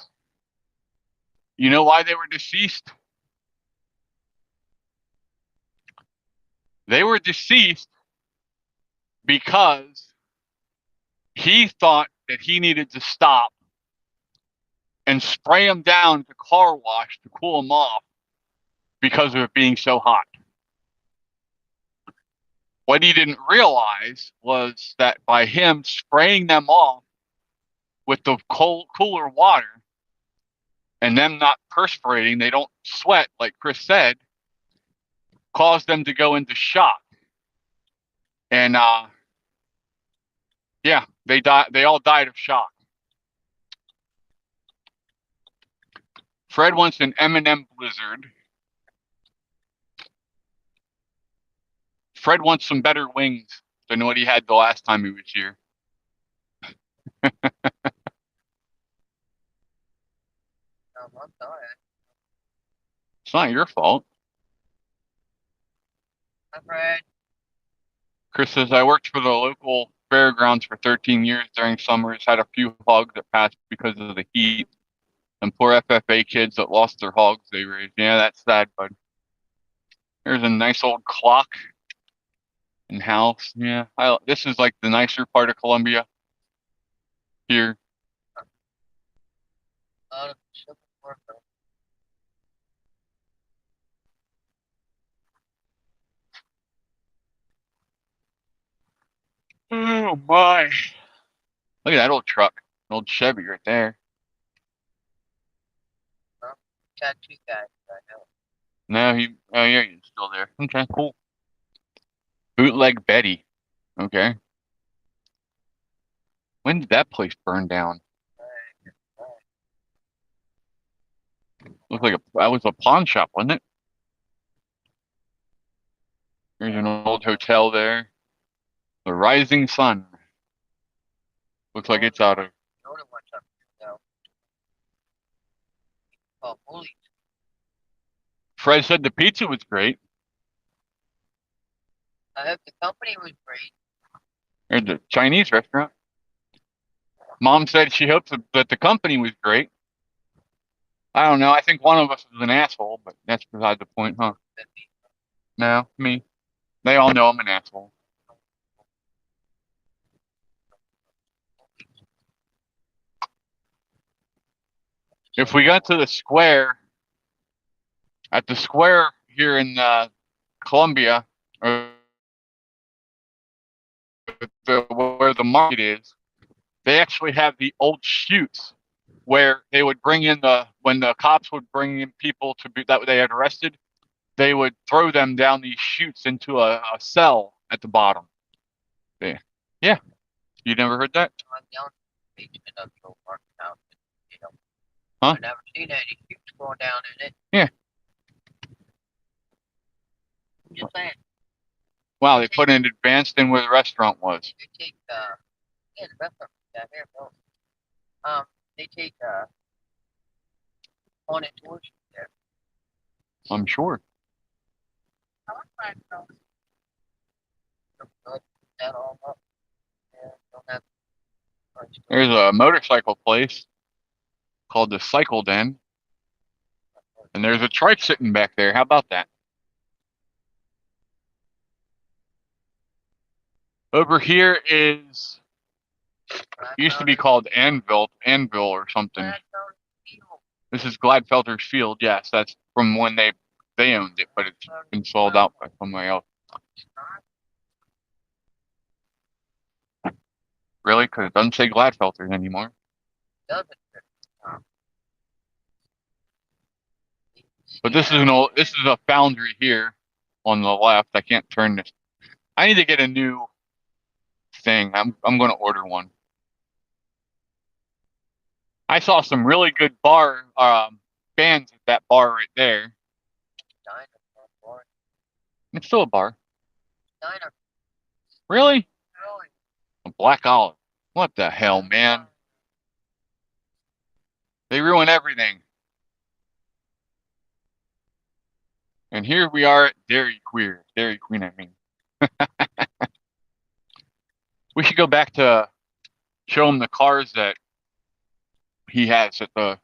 You know why they were deceased? They were deceased because he thought that he needed to stop and spray him down at the car wash to cool him off because of it being so hot. What he didn't realize was that by him spraying them off with the cooler water and them not perspirating, they don't sweat, like Chris said, caused them to go into shock. And yeah, they all died of shock. Fred wants an M&M Blizzard. Fred wants some better wings than what he had the last time he was here. I'm sorry. It's not your fault. Hi, Fred. Chris says, I worked for the local fairgrounds for 13 years during summers, had a few hogs that passed because of the heat, and poor FFA kids that lost their hogs they raised. Yeah, that's sad, bud. There's a nice old clock and house. Yeah, this is like the nicer part of Columbia here. A lot of civil war, though. Oh my. Look at that old truck. An old Chevy right there. Tattoo guy, I know. No, oh yeah, he's still there. Okay, cool. Bootleg Betty. Okay. When did that place burn down? Looked like that was a pawn shop, wasn't it? There's an old hotel there. The Rising Sun. Looks like it's out of. No one wants up here, though. Oh, holy. Fred said the pizza was great. I hope the company was great. There's the Chinese restaurant. Mom said she hopes that the company was great. I don't know. I think one of us is an asshole, but that's beside the point, huh? No, me. They all know I'm an asshole. If we got to the square, at the square here in Columbia, or where the market is, they actually have the old chutes where they would bring in when the cops would bring in people that they had arrested, they would throw them down these chutes into a cell at the bottom. Yeah. You never heard that? I'm down the basement of the market house. You know. Huh? I've never seen any shoots going down in it. Yeah. I'm just saying. Wow, they put it advanced in where the restaurant was. They take yeah, the restaurant down here, Bill. They take haunted tours there. I'm sure. I want to find that all up. Yeah, don't have much. There's a motorcycle place called the Cycle Den. And there's a trike sitting back there. How about that? Over here is used to be called Anvil or something. This is Gladfelter's Field. Yes, that's from when they owned it, but it's been sold out by somebody else. Really? Because it doesn't say Gladfelters anymore. Doesn't. But this is a foundry here on the left. I can't turn this. I need to get a new thing. I'm going to order one. I saw some really good bands at that bar right there. It's still a bar. Diner. Really? Really? A Black Olive. What the hell, man? They ruin everything. And here we are at Dairy Queen, I mean. We should go back to show him the cars that he has at the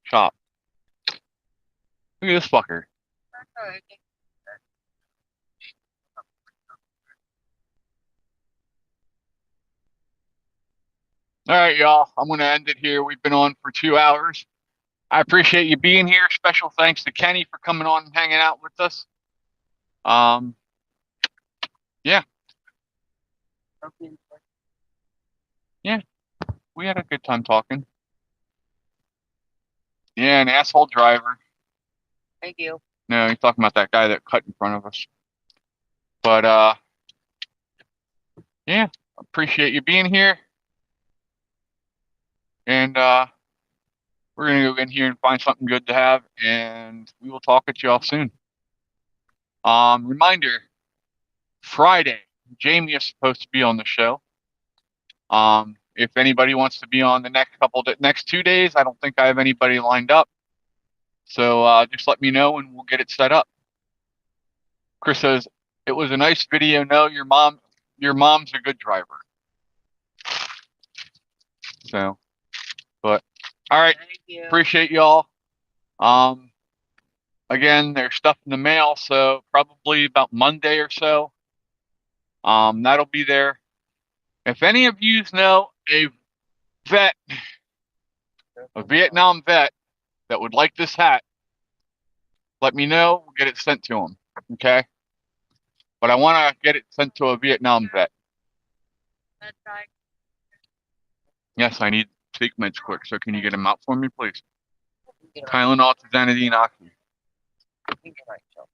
shop. Look at this fucker. Alright. All right, y'all. I'm going to end it here. We've been on for 2 hours. I appreciate you being here. Special thanks to Kenny for coming on and hanging out with us. Yeah, we had a good time talking. Yeah, an asshole driver. Thank you. No, he's talking about that guy that cut in front of us. But yeah, appreciate you being here. And we're gonna go in here and find something good to have, and we will talk at y'all soon. Reminder: Friday, Jamie is supposed to be on the show. If anybody wants to be on the next 2 days, I don't think I have anybody lined up. So just let me know and we'll get it set up. Chris says, it was a nice video. No, your mom's a good driver. So, but all right, Thank you. appreciate y'all. Again, there's stuff in the mail, so probably about Monday or so. That'll be there. If any of you know a Vietnam vet that would like this hat, let me know. We'll get it sent to him. Okay? But I want to get it sent to a Vietnam vet. That's right. Yes, I need sleep meds quick. So can you get them out for me, please? You know, Tylenol, tizanidine, oxy. you know, right, so.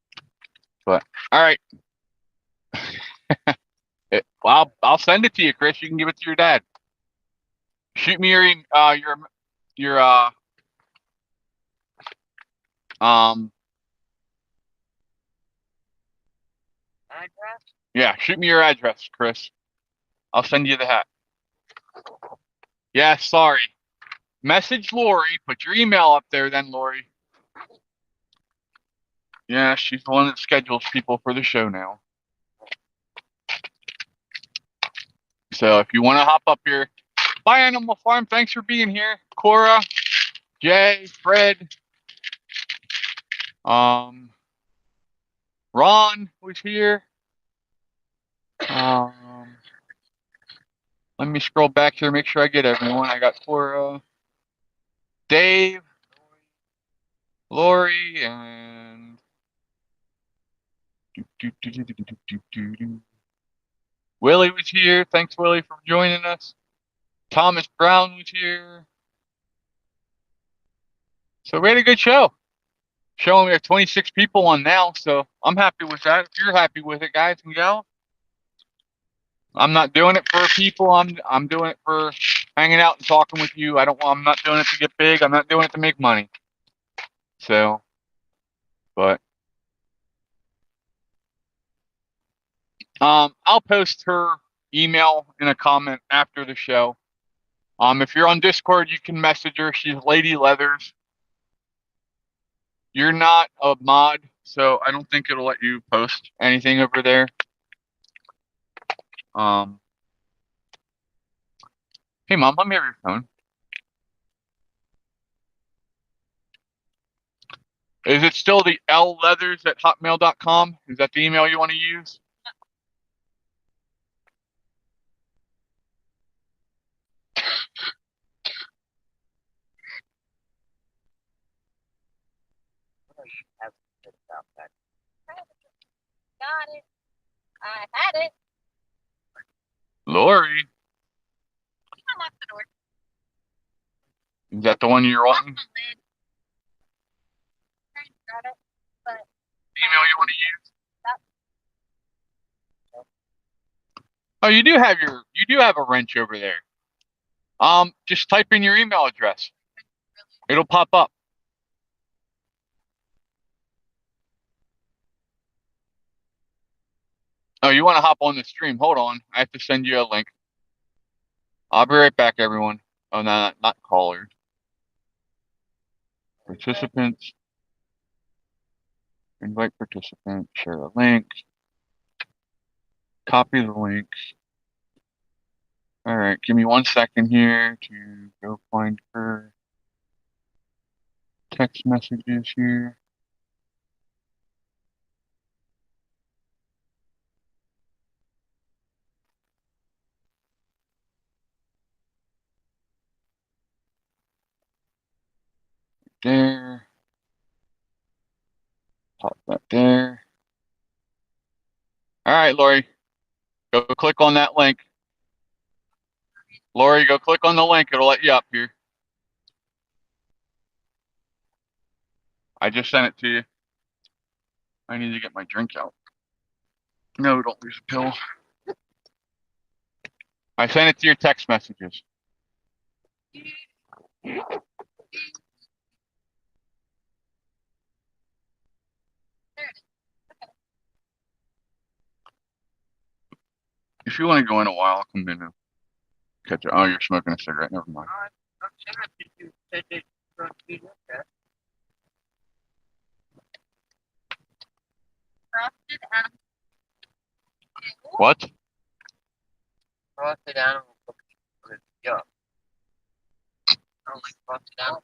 But all right. Well, I'll send it to you, Chris. You can give it to your dad. Shoot me your Address? yeah, shoot me your address, Chris. I'll send you the hat. Yeah, sorry. Message Lori. Put your email up there then, Lori. Yeah, she's the one that schedules people for the show now. So if you want to hop up here, bye Animal Farm. Thanks for being here. Cora, Jay, Fred, Ron was here. Let me scroll back here, make sure I get everyone. I got Cora, Dave, Lori, and Willie was here. Thanks, Willie, for joining us. Thomas Brown was here. So we had a good show. Showing we have 26 people on now, so I'm happy with that. If you're happy with it, guys and gals. I'm not doing it for people. I'm doing it for hanging out and talking with you. I'm not doing it to get big. I'm not doing it to make money. So, but I'll post her email in a comment after the show. If you're on Discord, you can message her. She's Lady Leathers. You're not a mod, so I don't think it'll let you post anything over there. Hey, Mom, let me have your phone. Is it still the lleathers@hotmail.com? Is that the email you want to use? Have to stop that. Got it. I had it. Lori, Come up the door. is that the one you're wanting? Got it. But Email you want to use? Oh, you do have a wrench over there. Just type in your email address. It'll pop up. Oh, you want to hop on the stream? Hold on. I have to send you a link. I'll be right back, everyone. Oh, no, not callers. Participants. Invite participants. Share the link. Copy the links. All right, give me 1 second here to go find her text messages here. there. Pop that there. All right, Lori. Go click on that link. Lori, go click on the link. It'll let you up here. I just sent it to you. I need to get my drink out. No, don't lose a pill. I sent it to your text messages. If you want to go in a while, I'll come in and catch it. Oh, you're smoking a cigarette. Never mind. What? Frosted animal cookies. Yuck. I don't like frosted animal.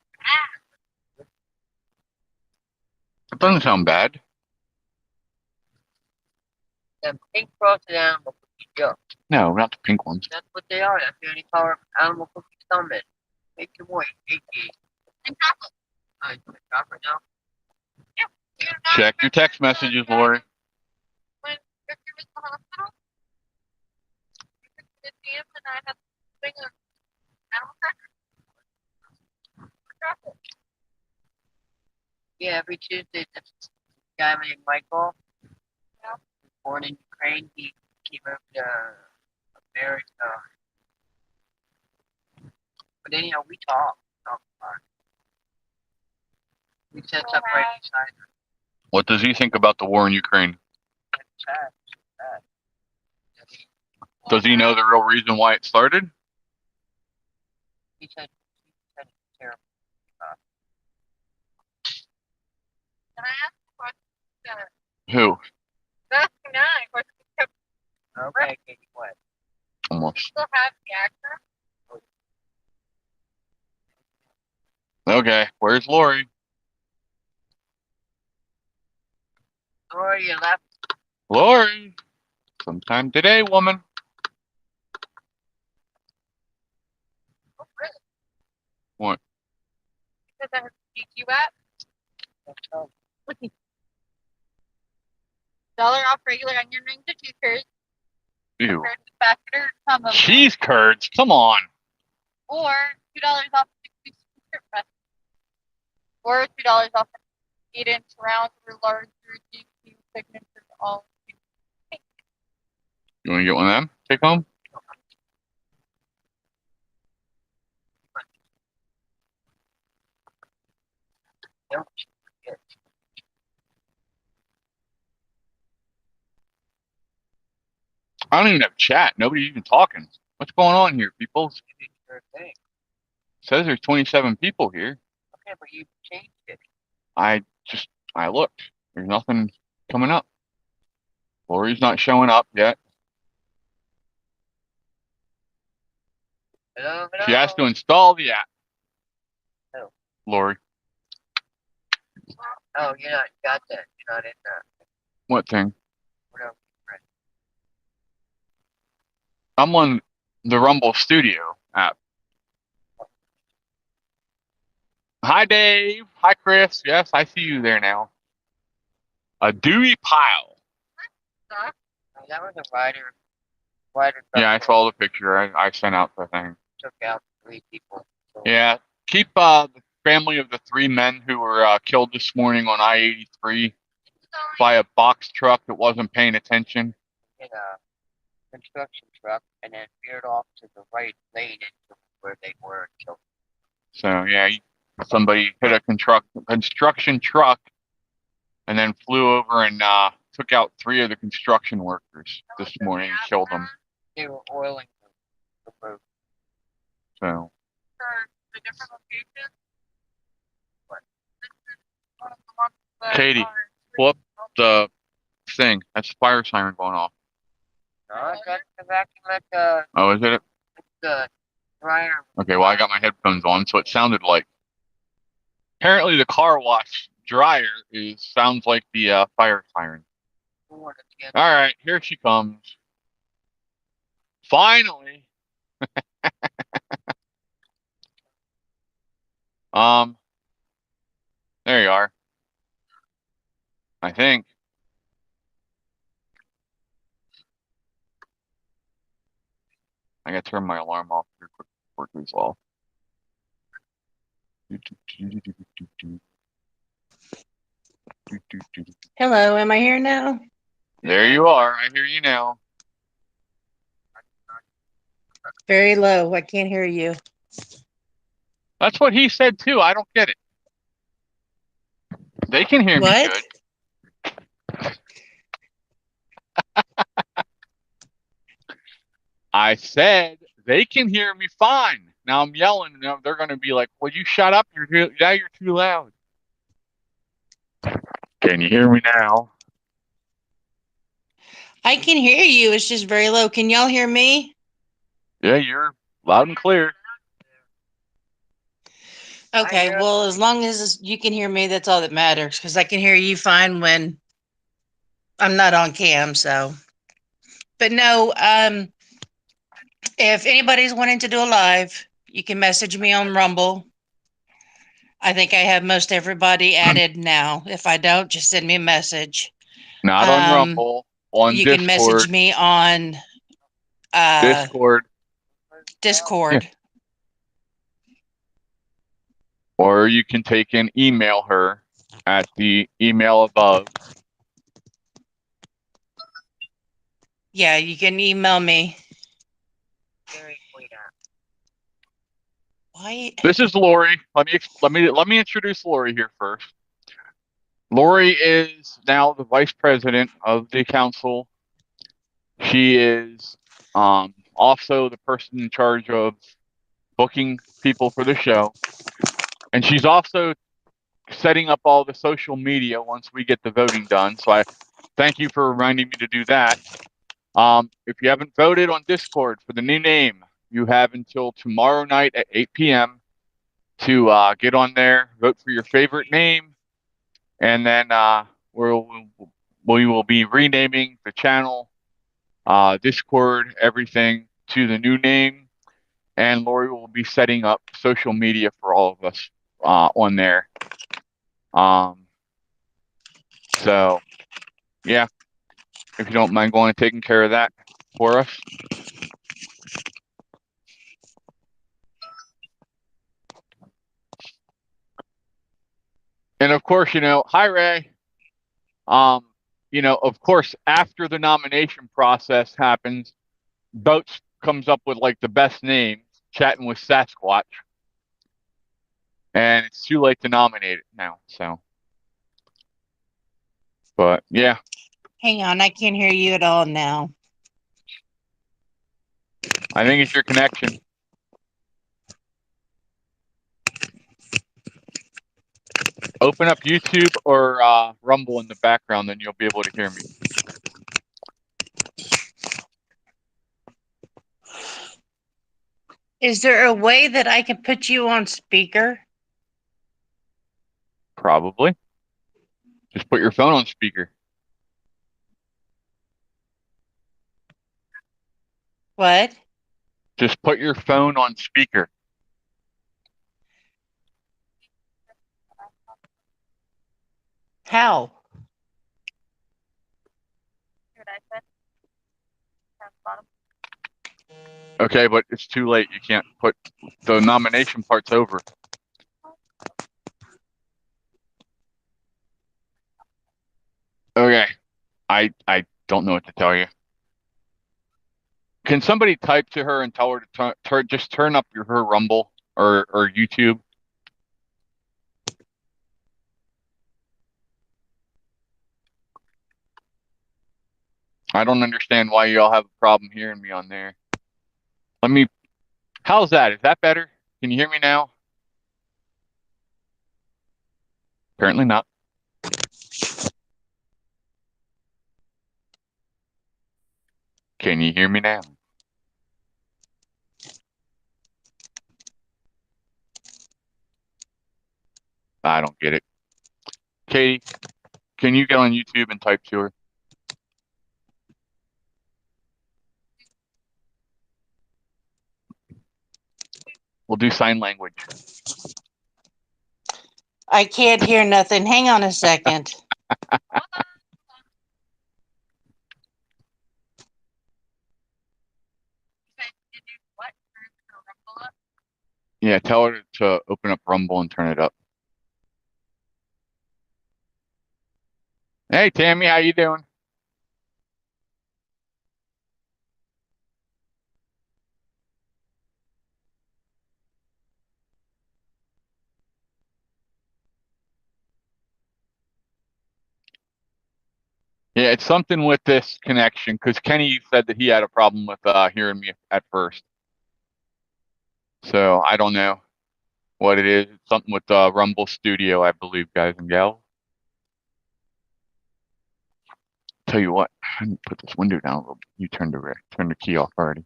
That doesn't sound bad. Them pink frosted animal cookies. Yuck. No, not the pink ones. That's what they are. That's the only color of animal cookies come in. Make them white. 8 And chocolate. I put chocolate now. Yeah. Check your text messages, Lori. When Victor was in the hospital, we took the jam and I had a thing of animal crackers. Chocolate. Yeah, every Tuesday, this guy named Michael, born in Ukraine, he came over to America. But anyhow, we talk. We set up right beside him. What does he think about the war in Ukraine? It's sad. It's sad. Does he know the real reason why it started? He said it's terrible. Can I ask a question? Who? That's nine. Okay, Katie, what? Almost. Still have the actor? Okay, where's Lori? Or you left? Lori! Sometime today, woman. Oh, really? What? Because I have a GQ app? $1 off regular onion rings or cheese curds. Ew. Curds with basket or combo. Cheese curds? Come on. Or $2 off 60 strip breast. Or $2 off 8-inch rounds or larger GQ signatures all. You want to get one of them? Take home? I don't even have chat. Nobody's even talking. What's going on here, people? Says there's 27 people here. Okay, but you changed it. I looked. There's nothing coming up. Lori's not showing up yet. Hello. She has to install the app. Oh. Lori. Oh, you're not got that. You're not in that. What thing? Whatever. Right. I'm on the Rumble Studio app. Hi, Dave. Hi, Chris. Yes, I see you there now. A Dewey Pile. Oh, that was a rider. Yeah, I saw the picture. I sent out the thing. Took out 3 people. So Yeah, keep the family of the 3 men who were killed this morning on I-83 by a box truck that wasn't paying attention. hit a construction truck and then veered off to the right lane into where they were and killed. So yeah, somebody hit a construction truck and then flew over and took out 3 of the construction workers this morning and killed them. They were oiling the road. So For the different locations? What? This is one of the ones that Katie, are pull up the thing. That's the fire siren going off. No, that's the vacuum at the Oh, is it? dryer. Okay, well, I got my headphones on, so it sounded like. Apparently, the car wash dryer sounds like the fire siren. All right, here she comes. Finally. There you are. I think. I gotta turn my alarm off here quick before it goes off. Hello, am I here now? There you are. I hear you now. Very low. I can't hear you. That's what he said too. I don't get it. They can hear me What? good. I said they can hear me fine. Now I'm yelling, and they're going to be like, "Will you shut up? You're too loud." Can you hear me now? I can hear you. It's just very low. Can y'all hear me? Yeah, you're loud and clear. Okay, well, as long as you can hear me, that's all that matters because I can hear you fine when I'm not on cam. So, but no, if anybody's wanting to do a live, you can message me on Rumble. I think I have most everybody added now. If I don't, just send me a message. Not on Rumble, on You Discord. can message me on Discord. Discord. Yeah. Or you can take and email her at the email above. Yeah, you can email me. Why? This is Lori. Let me introduce Lori here first. Lori is now the vice president of the council. She is also the person in charge of booking people for the show. And she's also setting up all the social media once we get the voting done. So I thank you for reminding me to do that. If you haven't voted on Discord for the new name, you have until tomorrow night at 8 p.m. to get on there, vote for your favorite name, and then we will be renaming the channel, Discord, everything to the new name, and Lori will be setting up social media for all of us on there. So, yeah, if you don't mind going and taking care of that for us. And of course, hi Ray. Of course, after the nomination process happens, Boats comes up with like the best name, Chatting with Sasquatch. And it's too late to nominate it now, so. But yeah. Hang on, I can't hear you at all now. I think it's your connection. Open up YouTube or Rumble in the background, then you'll be able to hear me. Is there a way that I can put you on speaker? Probably. Just put your phone on speaker. What? Just put your phone on speaker. How? What I said. Down the bottom. Okay, but it's too late. You can't put the nomination part's over. Okay. I don't know what to tell you. Can somebody type to her and tell her to just turn up her Rumble or YouTube? I don't understand why y'all have a problem hearing me on there. How's that? Is that better? Can you hear me now? Apparently not. Can you hear me now? I don't get it. Katie, can you get on YouTube and type to her? We'll do sign language. I can't hear nothing. Hang on a second. Did you what? Turn your Rumble up? Yeah, tell her to open up Rumble and turn it up. Hey, Tammy, how you doing? Yeah, it's something with this connection because Kenny said that he had a problem with hearing me at first. So I don't know what it is. It's something with Rumble Studio, I believe, guys and gals. Tell you what, I need to put this window down a little bit. You turned the key off already.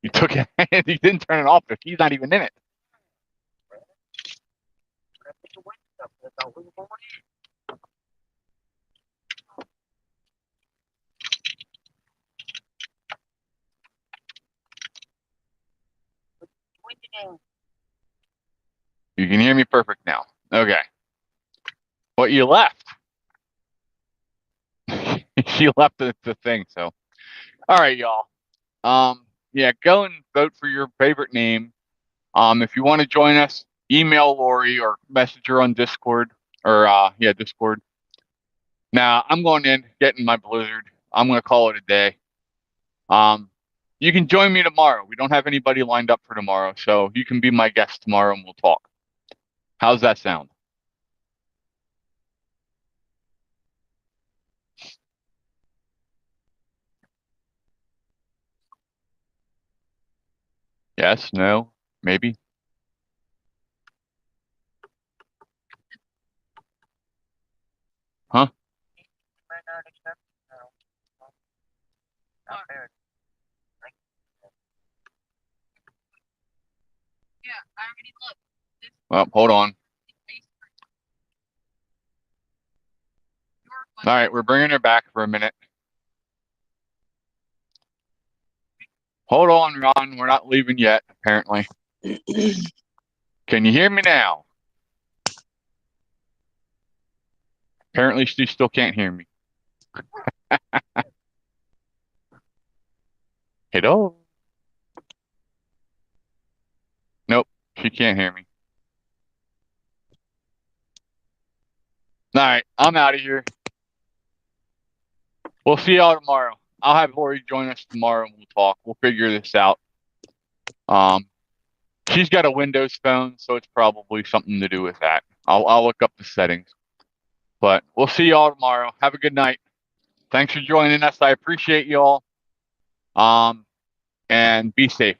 You took it. You didn't turn it off. The key's not even in it. You can hear me perfect now. Okay. But you left. She left the thing. So, all right, y'all. Yeah, go and vote for your favorite name. If you want to join us, email Lori or message her on Discord or Discord. Now I'm going in, getting my Blizzard. I'm gonna call it a day. You can join me tomorrow. We don't have anybody lined up for tomorrow, so you can be my guest tomorrow and we'll talk. How's that sound? Yes, no, maybe. Huh? Yeah, I already looked. This Well, hold on. is your one. All right, we're bringing her back for a minute. Hold on, Ron. We're not leaving yet, apparently. Can you hear me now? Apparently, she still can't hear me. Hello? Nope, she can't hear me. All right, I'm out of here. We'll see y'all tomorrow. I'll have Lori join us tomorrow and we'll talk. We'll figure this out. She's got a Windows phone, so it's probably something to do with that. I'll look up the settings. But we'll see y'all tomorrow. Have a good night. Thanks for joining us. I appreciate y'all. And be safe.